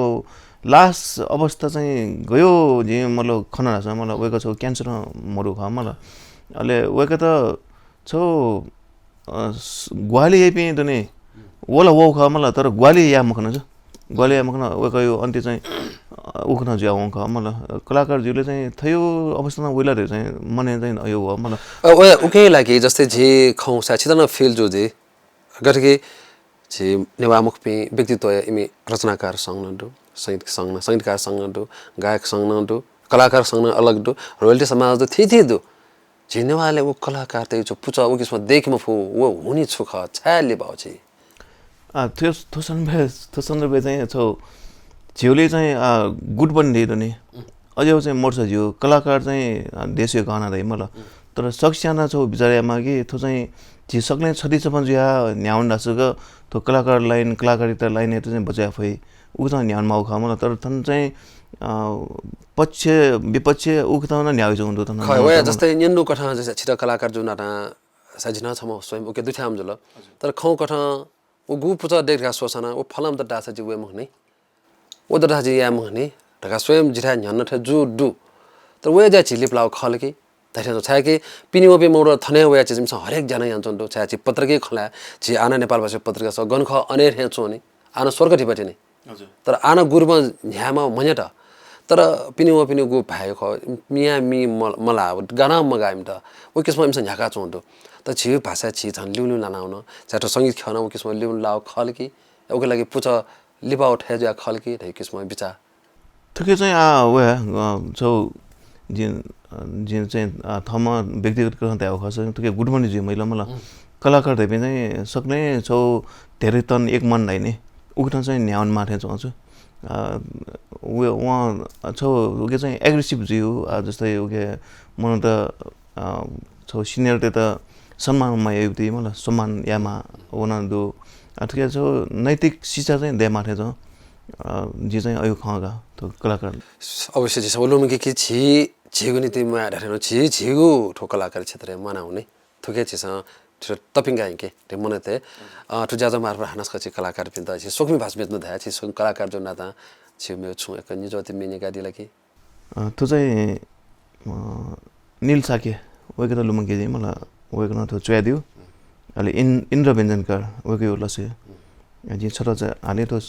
लास्ट अवस्था चाहिँ गयो जे मतलब खना छ मला वेको छौ क्यान्सर मरु ख मला अले वेको त छौ ग्वाली एपि दने वला वो ख मला तर ग्वाली या मखन छ ग्वाली या मखन वेको यो अन्त्य चाहिँ उखन ज्याउ ख मला कलाकार जुले चाहिँ थयो अवस्थामा वेलाहरु चाहिँ मने चाहिँ यो हो मला उकै लागि जस्तै जे खौसा छितन फिल जो जे गरके जे नेवा मुखपि व्यक्तित्व इमे रचनाकार संग नदु संगीतकार संग नदु गायक संग नदु कलाकार संग अलग दु रोयल्टी समाज दु थि दु जिनेवाले वो कलाकार त जो पुचा वो किसमा देखमा फु वो हुनी छु ख छाले बाउछि त्यो थोसन बे चाहिँ छौ जिउले चाहिँ गुड पनि दिदो नि अझै चाहिँ मर्छ जिउ कलाकार चाहिँ देशको गहना दै मलाई तर सक्स्याना छौ बिचारामा कि थो चाहिँ जे सक्ने छति छपन जुया न्याउन दासको तो कलाकार लाइन कलाकारिता लाइन एतो चाहिँ बचाया फै उ त न्याउन माउ ख मलाई तर थन चाहिँ पक्ष विपक्ष उक्त न न्याउ जौ त खै वे जस्तै निन्नु कथा जस्तै छिटा कलाकार जुन नाटा सजिना छम स्वयं ओके दुथाम जुल तर खौ कथा ओ गु पुचा देखा सोसना ओ फलम त दास जी वे मखनी ओ दरा जी या मखनी ढका स्वयं जिरा न्यन थ जु दु तर वे जा छिलिप लाउ खल कि 다시는 차야기 피니오베 모로 터네오야 지금 हरेक जना यान्छन् 차야지 पत्रकै खला 지 आना नेपाल भाषा पत्रिका छ गनख अनेर हेचोनी आना स्वर्ग टिबटे नि हजुर तर आना गुरुमा न्यामा मन्यट तर पिनिओ गु भाइ ख मिया मि मला गाना मगाइम त ओ किसम इमसन न्याका चोन्डो त छि भाषा छि छन लिउनु लानाउन चाटो संगीत खना ओ किसम लिउनु लाउ खलकी ओके लागि पुछ लिपा उठे जा खलकी रै किसम बिचा ठिकै चाहिँ वे जो जिन चाहिँ थमा व्यक्तिगत कुरा त खस ठिकै गुड मर्निङ जी मैले मलाई कलाकार धेरै चाहिँ सक्ने छौ धेरै तन एक मन हैने उक्न चाहिँ न्याउन माथे चाहन्छु उहाँ छौ उके चाहिँ एग्रेसिभ जिउ जस्तै उके मन त छौ सिनियर त सम्मानमा एउटी मलाई सम्मान यामा ओना दु ठिकै छौ नैतिक शिक्षा चाहिँ दे माथे छ जी चाहिँ अयो खगा त कलाकार अवश्य जी सबलोम के झिगु नीति मा रहनु झिगु ठो कलाकार क्षेत्र मनाउने थुके छ तपिंगा के रे मनते ठु ज्यादा मार्फ हानस खछि कलाकार पिन त सोकमी भाष बेच्नु धा छि सोक कलाकार जो नाता छि मे छु एक निजोति मिने गाडी लकी तो चाहिँ नील साके ओके त लुमके जे मला ओके न त चुया दिउ अलि इन्द्र व्यञ्जनकार ओके लसे जी छोरा चाहिँ हाले त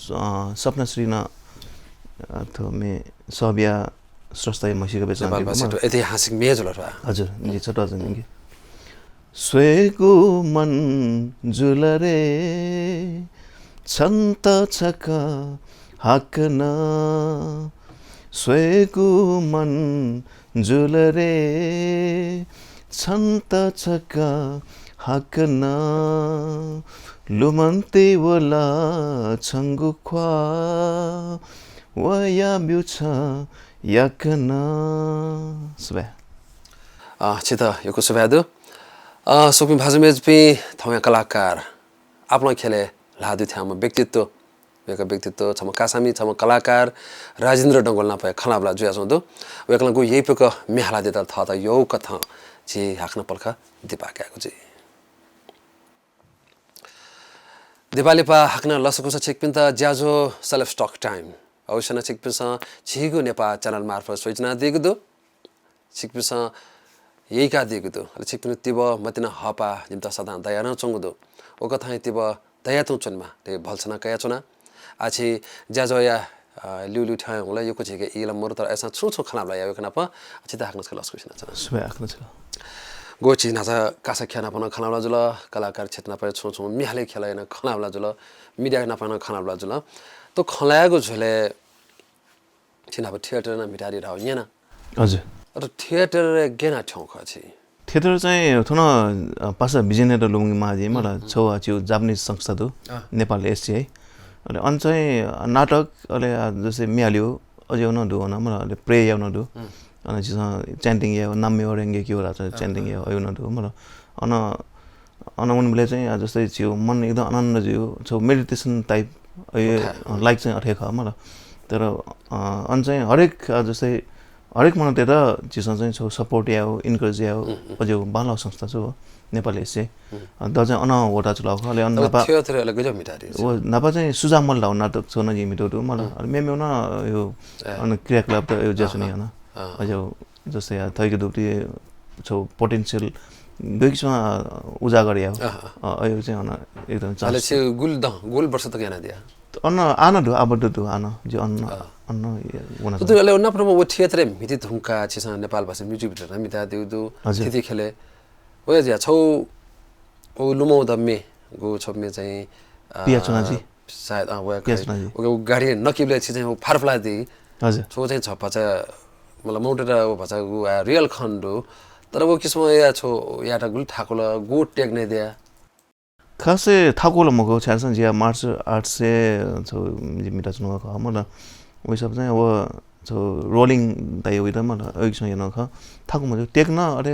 सपनाश्री न त मे सबिया स्रष्टै मसिका बेच ऐतिहासिक मेज ल हजुर जी छोटा चाहिँ स्वेगु मन जुलरे छन्त छक हाक्न स्वेगु मन जुलरे छन्त छक हाक्न लुमन्ते वला छङ्गु ख्वा वया ब्युछ याक्न सुबे छित यो को सुबे दु सोकमी भाजमेज पे थौया कलाकार आफ्नो खेले लादु थ्याम व्यक्तित्व वेका व्यक्तित्व छम कासामी छम कलाकार राजेन्द्र डंगोल ना पाए खलाबला जुया छौ दु वेकला गु यही पक मेहला देता था त यो कथा जी हाक्न पल्खा दिपाकेको जी दिवाली पा हाक्न लसको छ छिकपिन त ज्याजो सेल्फ स्टक टाइम अवश्य न छिकपिन स झिगु नेपा च्यानल मार्फत सूचना दिएको दु छिकपिन स यही का दिएको दु छिकपिन तिब मतिन हपा जिम त सदा दया न चंगु दु ओ कथा तिब दया तु चनमा ते भल्छना कया चुना आछि ज्याजो या लिउलिउ ठाय होला यो कुछ के इला मोर त ऐसा छु छु खनाबला या कना प अछि त हाक्न छ लसको छिना छ सुबे हाक्न छ गोची नाचा कासा ख्याना पन खनाबला जुल कलाकार क्षेत्र पर छु छु मिहाले खेलाइन खनाबला जुल मिडिया न पन खनाबला जुल तो खलायागो झले छिना ब थिएटर न मिटारी राव यना हजुर र थिएटर गेना ठाउँ खछि थिएटर चाहिँ थुन पासा बिजनेर लुङी माजी मलाई छौ आछु जापानिज संस्था दु नेपाल एससीआई अनि अन चाहिँ नाटक अले जस्तै मिहाल्यो अझै न दु न मलाई प्रे याउ न दु अनि च्यान्टिङ या नाम्मे ओरेङ्गे के होला च्यान्टिङ या अयो न दु मलाई अन उनले चाहिँ जस्तै छियो मन एकदम आनन्द जियो छौ मेडिटेसन टाइप लाइक चाहिँ अठे ख मलाई तर अन चाहिँ हरेक जस्तै हरेक मन तेरा चिज चाहिँ छौ सपोर्ट या इन्करेज या अझै बाला संस्था छ नेपाल एससी द चाहिँ अन वटा चलाउ खले अन नापा थिएटर ले गजब मिटारी ओ नापा चाहिँ सुजामल लाउ नाटक छ न जिमिटो दु मलाई मेमे न यो अन क्रियाकलाप त यो जसो नि हैन अझै जस्तै थैको दुटी छौ पोटेन्शियल दुईमा उजागर या अयो चाहिँ अन एकदम चाले छ गुल वर्ष त केना दिया अन आना दु आबद्ध दु आना जे अन्न वना तो ले न प्रम वो थिएटर मिति धुंका छ नेपाल भाषा म्युजिक भित्र मिता देउ दु त्यति खेले ओ या छौ ओ लुमौ दम्मे गो छमे चाहिँ पिया चुनाजी सायद ओ गाडी नकिबले छ चाहिँ फारफला दि हजुर छौ चाहिँ छपा चाहिँ मलाई मौटेर भचा गु रियल खण्डो तर वो किसम या छौ याटा गुल ठाकुला गो टेक्ने दिया खासै ठाकुला मको छासन जिया मार्शल आर्ट से छौ मिटा चुना ख मलाई वे सब चाहिँ अब छौ रोलिङ दाइ उइ त मलाई एक सँग न ख ठाकु म टेक्न अरे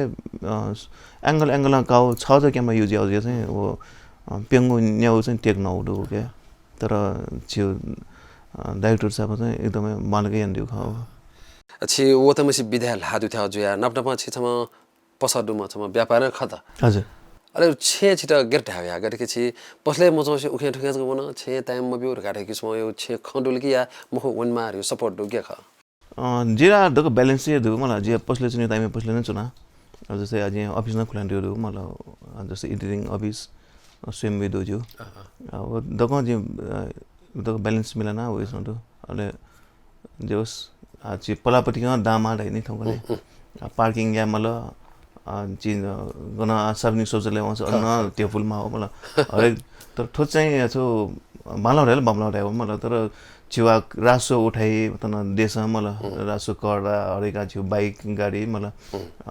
एंगल काउ छ ज क्यामेरा युज या चाहिँ वो पेंगु न्याउ चाहिँ टेक्न आउडो के तर छियो डाइरेक्टर साहब चाहिँ एकदमै मालकै यान्दिउ ख अछि वो त मसी विद्या लादु थियो जुया नपनप छ छम पसडुमा छम व्यापार खत हजुर अरे छे छिटा गेट हाया गरे कि पसले म चाहिँ उखे ठुके गबन छे टाइम म बिउ गाडे कि सम यो छे खण्डुल कि या मख वन मार यो सपोर्ट दु के ख जिरा दको ब्यालेन्स दु मलाई जे पसले चाहिँ टाइम पसले न चुना जस्तै आज अफिस न खुलान्थ्यो मतलब जस्तै एडिटिङ अफिस स्वयं वेदोज्यू अब दको दको ब्यालेन्स मिलाना हो यसमा तो अले जोस आज पलापति का दाम आ रही नहीं थोंकने पार्किंग या मतलब चीज गना सार्वजनिक शौचालय वहाँ से अन्ना टेबल में हो मतलब अरे तर ठोस चाहिँ यसो बालाउरेल बमलाउरे मतलब तर चिवा रासो उठाई तना देश मतलब रासो कर्दा हरेक आज बाइक गाडी मतलब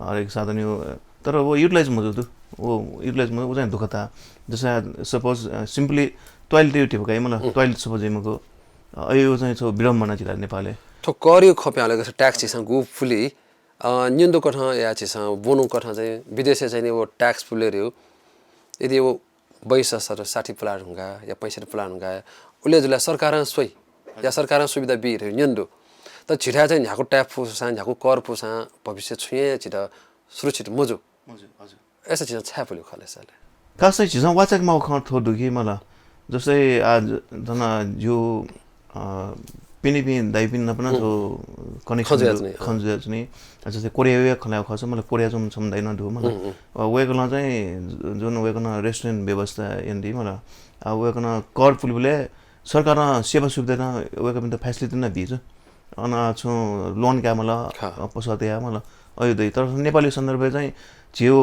हरेक साधन यो तर वो युटिलाइज मजो वो युटिलाइज मजो उजान दुख था जैसे सपोज सिम्पली टॉयलेट टिप गई मतलब टॉयलेट सपोज इमको अयो चाहिँ सो विडम्बना जिल्ला नेपालले तो करियो खप्याले गस ट्याक्स चाहिँ गु फुली न्युन्दो कथा या चाहिँ बोनु कथा चाहिँ विदेशे चाहिँ वो ट्याक्स फुले रह्यो यदि वो 62 प्लान हुँगा या 65 प्लान हुँगा उले जुला सरकार सोई या सरकार सुविधा बि रह्यो न्युन्दो त छिटा चाहिँ यहाँको ट्याक्स फुसा यहाँको कर फुसा भविष्य छुए छिटा सुरक्षित मजो हजुर ऐसा चीज छापुले खले साले खासै चीज वाचक मा ख थो दुगी मला जस्तै आज जना जो पिनिपिन दाइपिन नपना जो कनेक्सन खन्जेज नि जस्तै कोरिया खला खस मलाई कोरिया जुन सम्दैन दु मलाई वेको ल चाहिँ जुन वेको न रेस्टुरेन्ट व्यवस्था एन्डी मलाई वेको न कर पुलिले सरकार सेवा सुविधा वेको पनि त फ्यासिलिटी न दिन्छ अना छु लोन का मला पसते या मला अयो दै तर नेपाली सन्दर्भ चाहिँ जियो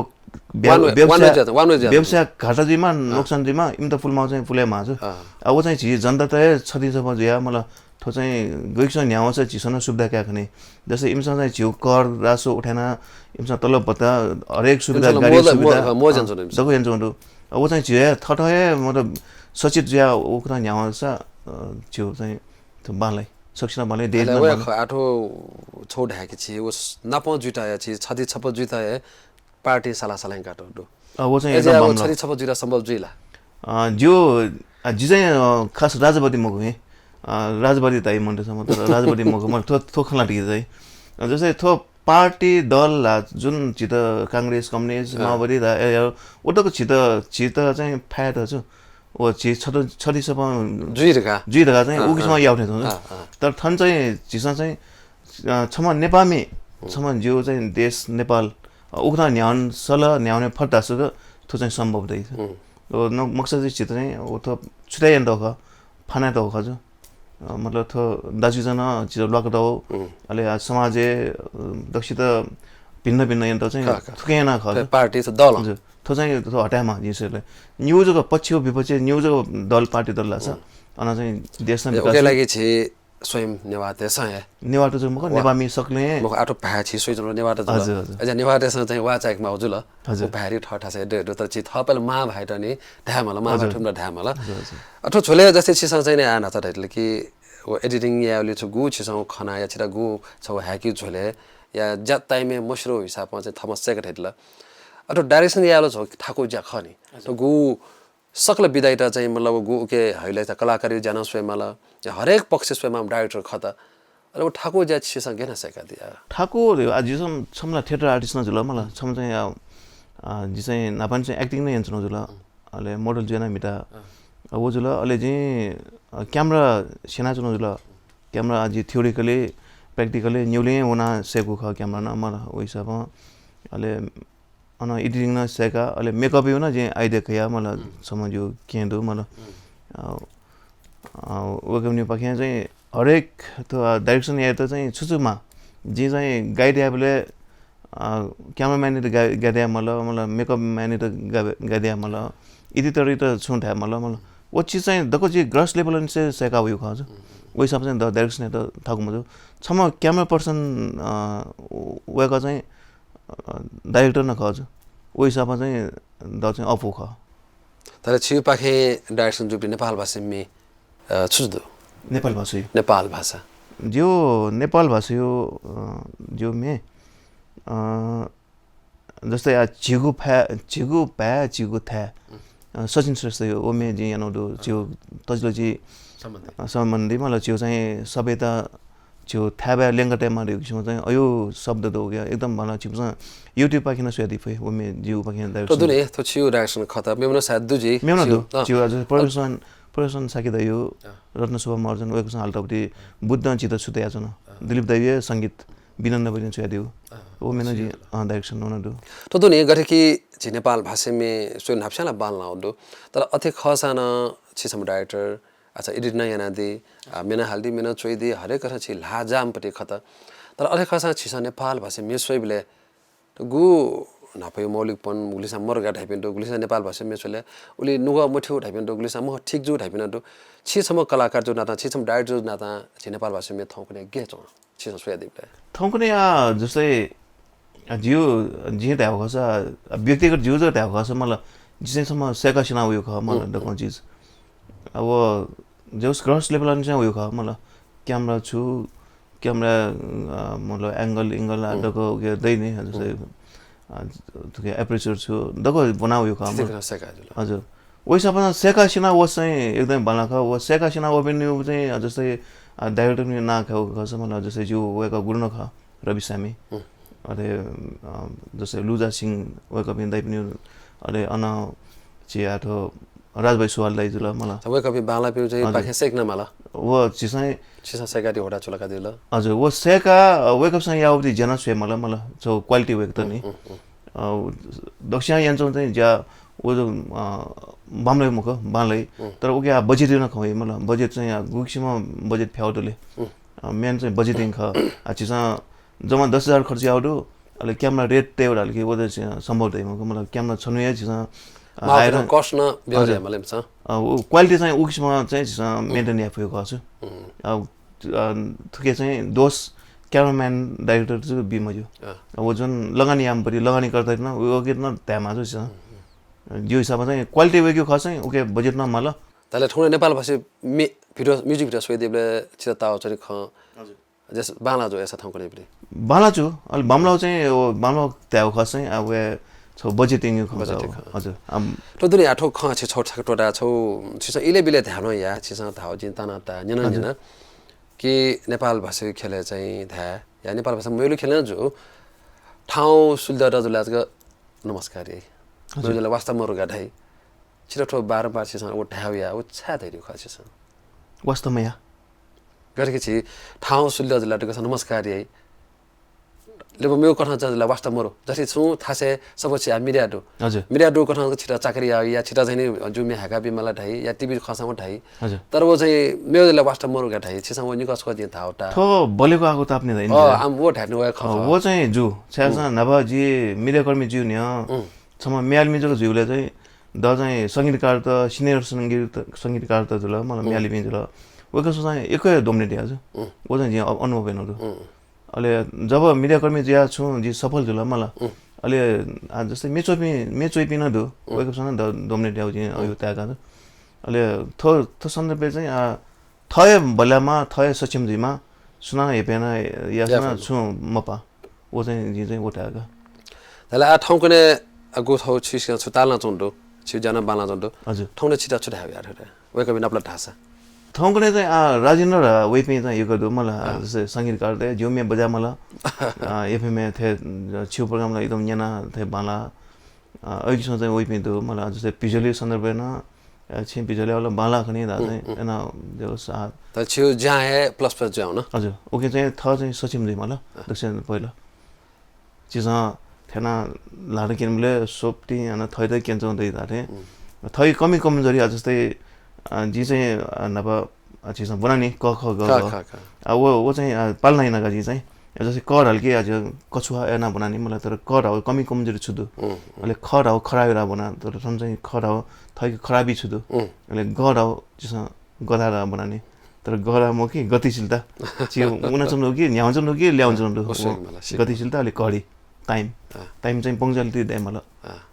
व्यवसाय घाटाजीमा नोक्सानजीमा इम त फुलमा चाहिँ फुले माछ अब चाहिँ छि जनता त छति छ बजिया मलाई थो चाहिँ गइक्स न्याउ छ छिसन सुविधा क्या खने जस्तै इमसँग चाहिँ जियो कर रासो उठाना इमसँग तलब पत्ता हरेक सुविधा गाडी सुविधा जको हेर्छ भन्नु अब चाहिँ छि थठए मतलब सचित ज्या ओकरा न्याउ छ जियो चाहिँ बालाई सक्छना भने देशमा आठो छोड हाके छि उस नपौ जुटा छि छति छप जुटा पार्टी साला काटो दो वो चाहिँ एकदम छति छप जुटा सम्भव जुइला जो जी चाहिँ खास राजपति मको हे राजपति ताई मन्टेसम्म तर राजपति मको म थो खला टिके चाहिँ जस्तै थो पार्टी दल जुन चित कांग्रेस कम्युनिस्ट माओवादी ओटको चित चाहिँ फायद छ ओ छि छति छप जुइरका चाहिँ उकिसमा याउने छ तर थन चाहिँ चिसा चाहिँ छम नेपामी छम जो चाहिँ देश नेपाल उक्ता न्याउन सल न्याउने फटासु थो चाहिँ सम्भव दै ओ न मकसद चित चाहिँ ओ थो छुटाइ त ख फाना त ख जो मतलब थो दाजुजना चिज लकदा हो अले समाजे दक्षित भिन्न भिन्न यन्त्र चाहिँ थुकेना ख पार्टी छ दल हजुर थो चाहिँ थो हटामा यसले न्यूजको पछियो विपक्षी न्यूजको दल पार्टी दल छ अन चाहिँ देशमा विकास लागि छ स्वयं नेवाते सय नेवाटे चाहिँ मको नेपामी सक्ले मको आटो भाछि सोइजन नेवाटे जुल अझ नेवाटे सँग चाहिँ वाचाक मा जुल भारी ठठा छ डेडो तर छि थपल मा भाइ त नि ढामला मा ठुम्ला ढामला अठो छोले जस्तै छिसँग चाहिँ नि आना त ढैले कि वो एडिटिङ याले छ गु छिसँग खना या छिरा गु छ ह्याकी झोले या जत टाइममे मशरो हिसाबमा चाहिँ थमस्या ढैला अठो डाइरेक्सन यालो छ थाको ज्या खनी त गु सकल विधायता चाहिँ मतलब गु के हाइलाइट कलाकारी जान स्वयंमाला हरेक पक्ष स्वयंमा डाइरेक्टर खता अरे वो ठाकुर ज्या छिसँग गेना सका दिया ठाकुर आज समला थिएटर आर्टिस्ट न जुल मलाई सम चाहिँ जी चाहिँ नापन चाहिँ एक्टिङ नै हेर्छ न जुल अले मोडल जेना मिटा वो जुल अले चाहिँ क्यामेरा सेना जुल क्यामेरा आज थ्योरिकली प्र्याक्टिकली न्यूले होना सेको ख क्यामेरा न मलाई ओ हिसाबमा अले अन एडिटिङ न सेका अले मेकअप यो न जे आइडिया कया मलाई समझ्यो के दो मलाई वगम्ने पक्ष चाहिँ हरेक त्यो डाइरेक्सन या त चाहिँ छुचुमा जे चाहिँ गाइड याबले क्यामेराम्यान त गाइदिया मलाई मेकअप म्यान त गाइदिया मलाई एडिटर त छुन्ठा मलाई वो चीज चाहिँ दको जी ग्रस लेभल से सेका उयो खज वो हिसाब चाहिँ द डाइरेक्सन त थाकु मजो छम क्यामेरा पर्सन वेका चाहिँ डाइरेक्टर न खज वो हिसाबमा चाहिँ द चाहिँ अफो ख तर छिउ पाखे डाइरेक्सन जुपी नेपाल भाषामा छुदो नेपाल भाषा जो नेपाल भाषा यो जो मे जस्तै झिगु था सचिन श्रेष्ठ यो ओमे जी यानो जो तजलो जी सम्बन्धी मलाई जो चाहिँ सबै त जो थाबा लेंगटेमा रिक्समा चाहिँ अयो शब्द दो गया एकदम भला छिपसा युट्युब पाखिन सुयादी फे ओमे जिउ पाखिन डाइरेक्सन तो दुने तो छिउ डाइरेक्सन खता मेमनो साथ दुजी मेमनो दो जिउ आज प्रदर्शन साकिदा यो रत्न शुभ अर्जन वेकसन हालटपति बुद्ध चित सुतया छन दिलीप दैवीय संगीत बिनन्न बने छुया दिउ वो मैंने जी डायरेक्शन होना दो तो दुनिया गठे की जी नेपाल भाषा में सो नापशाला बाल ना दो तर अथे खसाना छिसम डायरेक्टर अच्छा एडिट ना याना दे मेना हालदी मेना चोई दे हरेक कथा छि लाजाम पटे खता तर अथे खसा छिस नेपाल भाषा में सोइ बिले तो गु नापयो मौलिकपन गुलिसा मरगा ढाइपिन दो गुलिसा नेपाल भाषा में सोले उली नुगा मठ्यो ढाइपिन दो गुलिसा म ठीक जो ढाइपिन दो छिसम कलाकार जो नाता छिसम डायरेक्टर जो नाता छि नेपाल भाषा में थौकने गे छ छिसम सोया दिबले थौकने जस्तै जिउ जे त्याव खस व्यक्तिगत जिउ जो त्याव खस मलाई जिसैसम्म सेका सिना उयो ख मलाई दको चीज अब जस क्रस लेभल अनि चाहिँ उयो ख मलाई क्यामेरा छु क्यामेरा मतलब एंगल दको के दैने जस्तै तुके एपरेचर छु दको बनाउ यो ख हजुर वैसा पनि सेका सिना वो चाहिँ एकदम बना ख वो सेका सिना वो पनि चाहिँ जस्तै डाइरेक्टर नि ना खाउ खस मलाई जस्तै जिउ वेका गुरुन ख रवि सामी अरे जस्तै लुजा सिंह वेका पनि दाइ पनि अरे अन चियाठो राजभाइ सुवाल दाइ जुल मलाई वेका पनि बाला पिउ चाहिँ पाखे सेक्न मला वो चिसै सेकाटी होडा चुलका दिल हजुर वो सेका वेकअप सँग याउदी जना सुए मलाई जो क्वालिटी वेक त नि दक्षिण यान्छौ चाहिँ ज्या वो जो बामलै मुख बालै तर ओके बजेट न खै मलाई बजेट चाहिँ गुक्सीमा बजेट फ्याउडले मेन चाहिँ बजेटिङ ख चिसा जम्मा 10,000 खर्च आउडो अले क्यामेरा रेट ते एउटा के वो सम्भव दै मलाई क्यामेरा छनु या चिसा आएर कस्ट न बेहोरे मलाई छ क्वालिटी चाहिँ उक्समा चाहिँ चिसा मेन्टेन या फयो खछु थुके चाहिँ दोष क्यामेराम्यान डाइरेक्टर चाहिँ बिमजु वो जुन लगानी आम परि लगानी गर्दै न वो के न त्यामा चाहिँ जो हिसाबमा चाहिँ क्वालिटी वेक्यो खस चाहिँ ओके बजेट न मला तले ठुलो नेपाल भाषा भिडियो म्युजिक भिडियो सोइदेले चिताउ चाहिँ ख हजुर जस बाला जो ऐसा ठाउँको पनि बाला छु अलि बामलाउ चाहिँ बामलाउ त्याउ खस चाहिँ अब छौ बजेटिङ हजुर तो दुनी आठो ख छ छोट टोटा छौ छिस इले बिले ध्यान या छिस थाउ चिन्ता न ता निन कि नेपाल भाषा खेले चाहिँ धा या नेपाल भाषा मैले खेल्न जो ठाउँ सुल्दर जुलाजको नमस्कार है मैले वास्तव मरुगा ढाइ छिटो बारम्बार छिस ओ ढाउ या ओ छा धेरै खसिस वास्तवमा या गरेकी छि ठाउँ सुल्दर जुलाटको नमस्कार है लेबो मेरो कथा जला वास्तव मरो जति छु थासे सबछि मिडिया दो हजुर मिडिया दो कथा छिटा चाकरी आ या छिटा चाहिँ जुमे हाका बिमला ढाइ या टिभी खसामा ढाइ हजुर तर वो चाहिँ मेरो जला वास्तव मरो गा ढाइ छिसा वो निकस को दिन थाउटा थो बलेको आको ताप्ने दैन आम वो ढाड्नु वा ख वो चाहिँ जु छ्यासा नभा जी मिडिया कर्मी जु नि सम म्याल मिजको जुले चाहिँ द चाहिँ संगीतकार त सिनियर संगीतकार त जुल मलाई म्याली मिजल वको चाहिँ एकै डोमिनेट आज वो चाहिँ अनुभव हेर्नु अले जब मिडिया कर्मी जिया छु जी सफल जुल मलाई अले जस्तै मेचोपी न दो वको सँग डोमिनेट आउ जी यो त्यागा अले थो सन्दर्भ चाहिँ थय बलामा थय सक्षम जिमा सुना हेपेना या सुना छु मपा वो चाहिँ जी चाहिँ ओटागा तले आ ठाउँको ने गो थौ छिस छु तालना चोन्डो छु जना बाला चोन्डो हजुर ठाउँले छिटा छुटा यार वको बिना प्लट थासा ठाउँको ने चाहिँ राजेन्द्र र वेपे चाहिँ यो गर्दो मलाई जस्तै संगीतकार थे जो में बजा मला एफए में थे छिउ प्रोग्राम एकदम जना थे बाला अहिलेसम्म चाहिँ वेपे दो मलाई जस्तै पिजली सन्दर्भ न छि पिजली वाला बाला खनि दा चाहिँ एना जो साथ त छिउ जहाँ है प्लस जाउ न हजुर ओके चाहिँ थ चाहिँ सचिम दे मला दक्षिण पहिला चिसा थेना लाडे किनले सोप्टी अनि थै थै केन्चौ दै दाथे थै कमी कमजोरी जस्तै जी चाहिँ नभ चिजमा बनाउने क ख ग वो चाहिँ पाल्ना इनाका जी चाहिँ जस्तै कर हल्के आज कछुवा एना बनाने मलाई तर कर हो कमी कमजोरी छुदु अहिले खर हो खराबी बना तर सम चाहिँ खर हो थैको खराबी छुदु अहिले गर हो चिजमा गधारा बनाने तर गरा म कि गतिशीलता चिउ उनाचन हो कि न्याउँछन् हो कि ल्याउँछन् हो गतिशीलता अलिक कडी टाइम चाहिँ पङ्क्चुअलिटी दे मलाई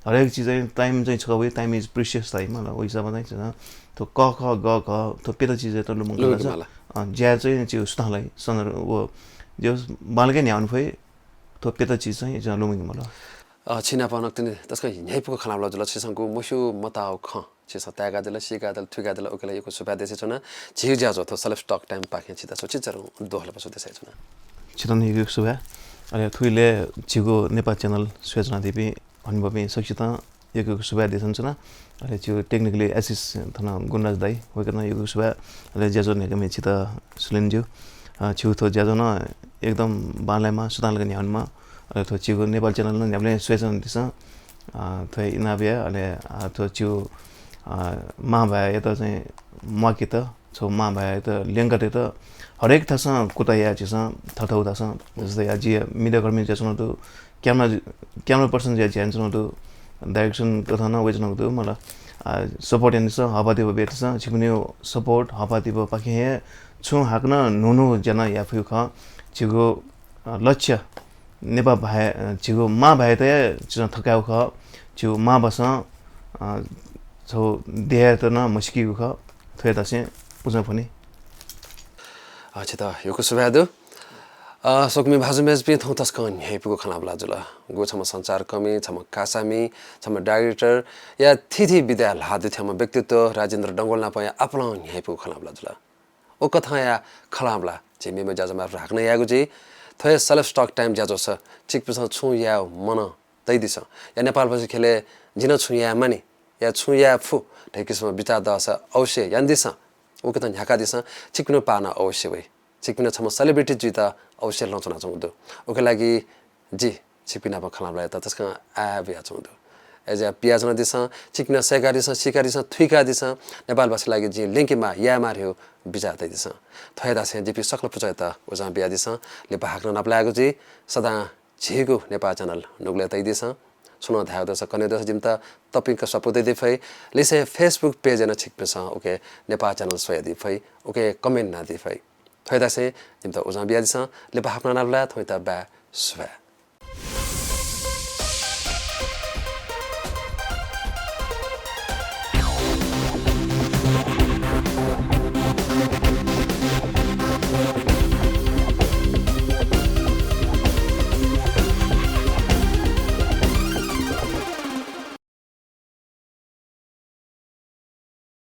हरेक चिज चाहिँ टाइम चाहिँ छ way time is precious time मलाई ओ हिसाबमा चाहिँ तो क ख ग ख तो पेटा चीज है तो लोग मंगला सा ज्यादा चाहिए चीज उस्तालाई सनर वो जो बालके न्याउन फै तो पेटा चीज चाहिँ जो लोग मंगला छिना पानक तिनी त्यसको यही पुको खनाबला जुल छिसंको मुसु मताउ ख छिस त्यागा दल सिका दल ठुगा दल ओकेला यको सुपा देसे छन झिग ज्याजो थो सेल्फ स्टक टाइम पाखे छिता सोचि चरु दोहले पसु देसे छन छितन यको सुबा अले थुइले झिगु नेपाल च्यानल सूचना दिपि भन्बबे सक्षिता यको सुबा देसन छन अले त्यो टेक्निकली एसिस थना गुणराज दाई वकन यको सुबा अले ज्याजो नेकमे छिता सुलेन्जु छिउ थो ज्याजो न एकदम बालामा सुतालको न्याउनमा अले थो छिउ नेपाल च्यानल न न्याउले स्वेसन दिस थो इनाबिया अले थो छिउ मा भए त चाहिँ मकि त छौ मा भए त लेङ्गटे त हरेक थास कुता या छिस थथौ थास जस्तै अझै मिडिया कर्मी जसन त क्यामेरा पर्सन ज्या ज्यान छन त डाइरेक्सन कथा न वेजन त मलाई सपोर्ट यानिस हपाति बेट्स छिकुने सपोर्ट हपाति पाखे हे छु हाक्न नुनु जना या फु ख छिगो लक्ष्य नेपा भए छिगो मा भए त च थकाउ ख छु मा बस छौ देह त न मुस्की ख थ्वे तसे पुजा फनी अच्छा त यो को सुभादु सोकमी भाजु मेज पे थौ तस्कन हेपुको खाना ब्लाजुला गो छम संचार कमी छम कासामी छम डाइरेक्टर या थिथि विद्या लादु छम व्यक्तित्व राजेन्द्र डंगोल ना पया अपलाउन हेपुको खाना ब्लाजुला ओ कथा या खलामला जेमी में जाजमा राख्न यागु जी थय सेल्फ स्टक टाइम ज्याजो छ चिक पिस छु या मन तै दिस या नेपाल पछि खेले जिन छु या माने या छु या फु ढेकिसम विचार दस अवश्य यान दिस ओ कथा ह्याका दिस चिकनो पाना अवश्य भई चिकपिना छम सेलिब्रिटी जी त अवश्य लचना चाउँदो ओके लागि जी चिकपिना प खलामला त त्यसका आबिया चाउँदो एज अ पियाज न दिस चिकपिना सेगारी स सिकारी स थुइका दिस नेपाल भाषा लागि जी लिंकमा या मार्यो बिजा तै दिस थयदा से जीपी सक्ल पुजय त ओजा बिया दिस ले भाग्न नपलागु जी सदा झिगु नेपाल च्यानल नुगले तै दिस सुनो धायो दस कने दस जिम त तपिक सपोते दे फै लिसे फेसबुक पेज न छिकपिस ओके नेपाल च्यानल सोया दि फै ओके कमेन्ट ना दि फै थयदा से जिम त ओजा बिया दिस ले भाग्न नपला थय त बा स्वा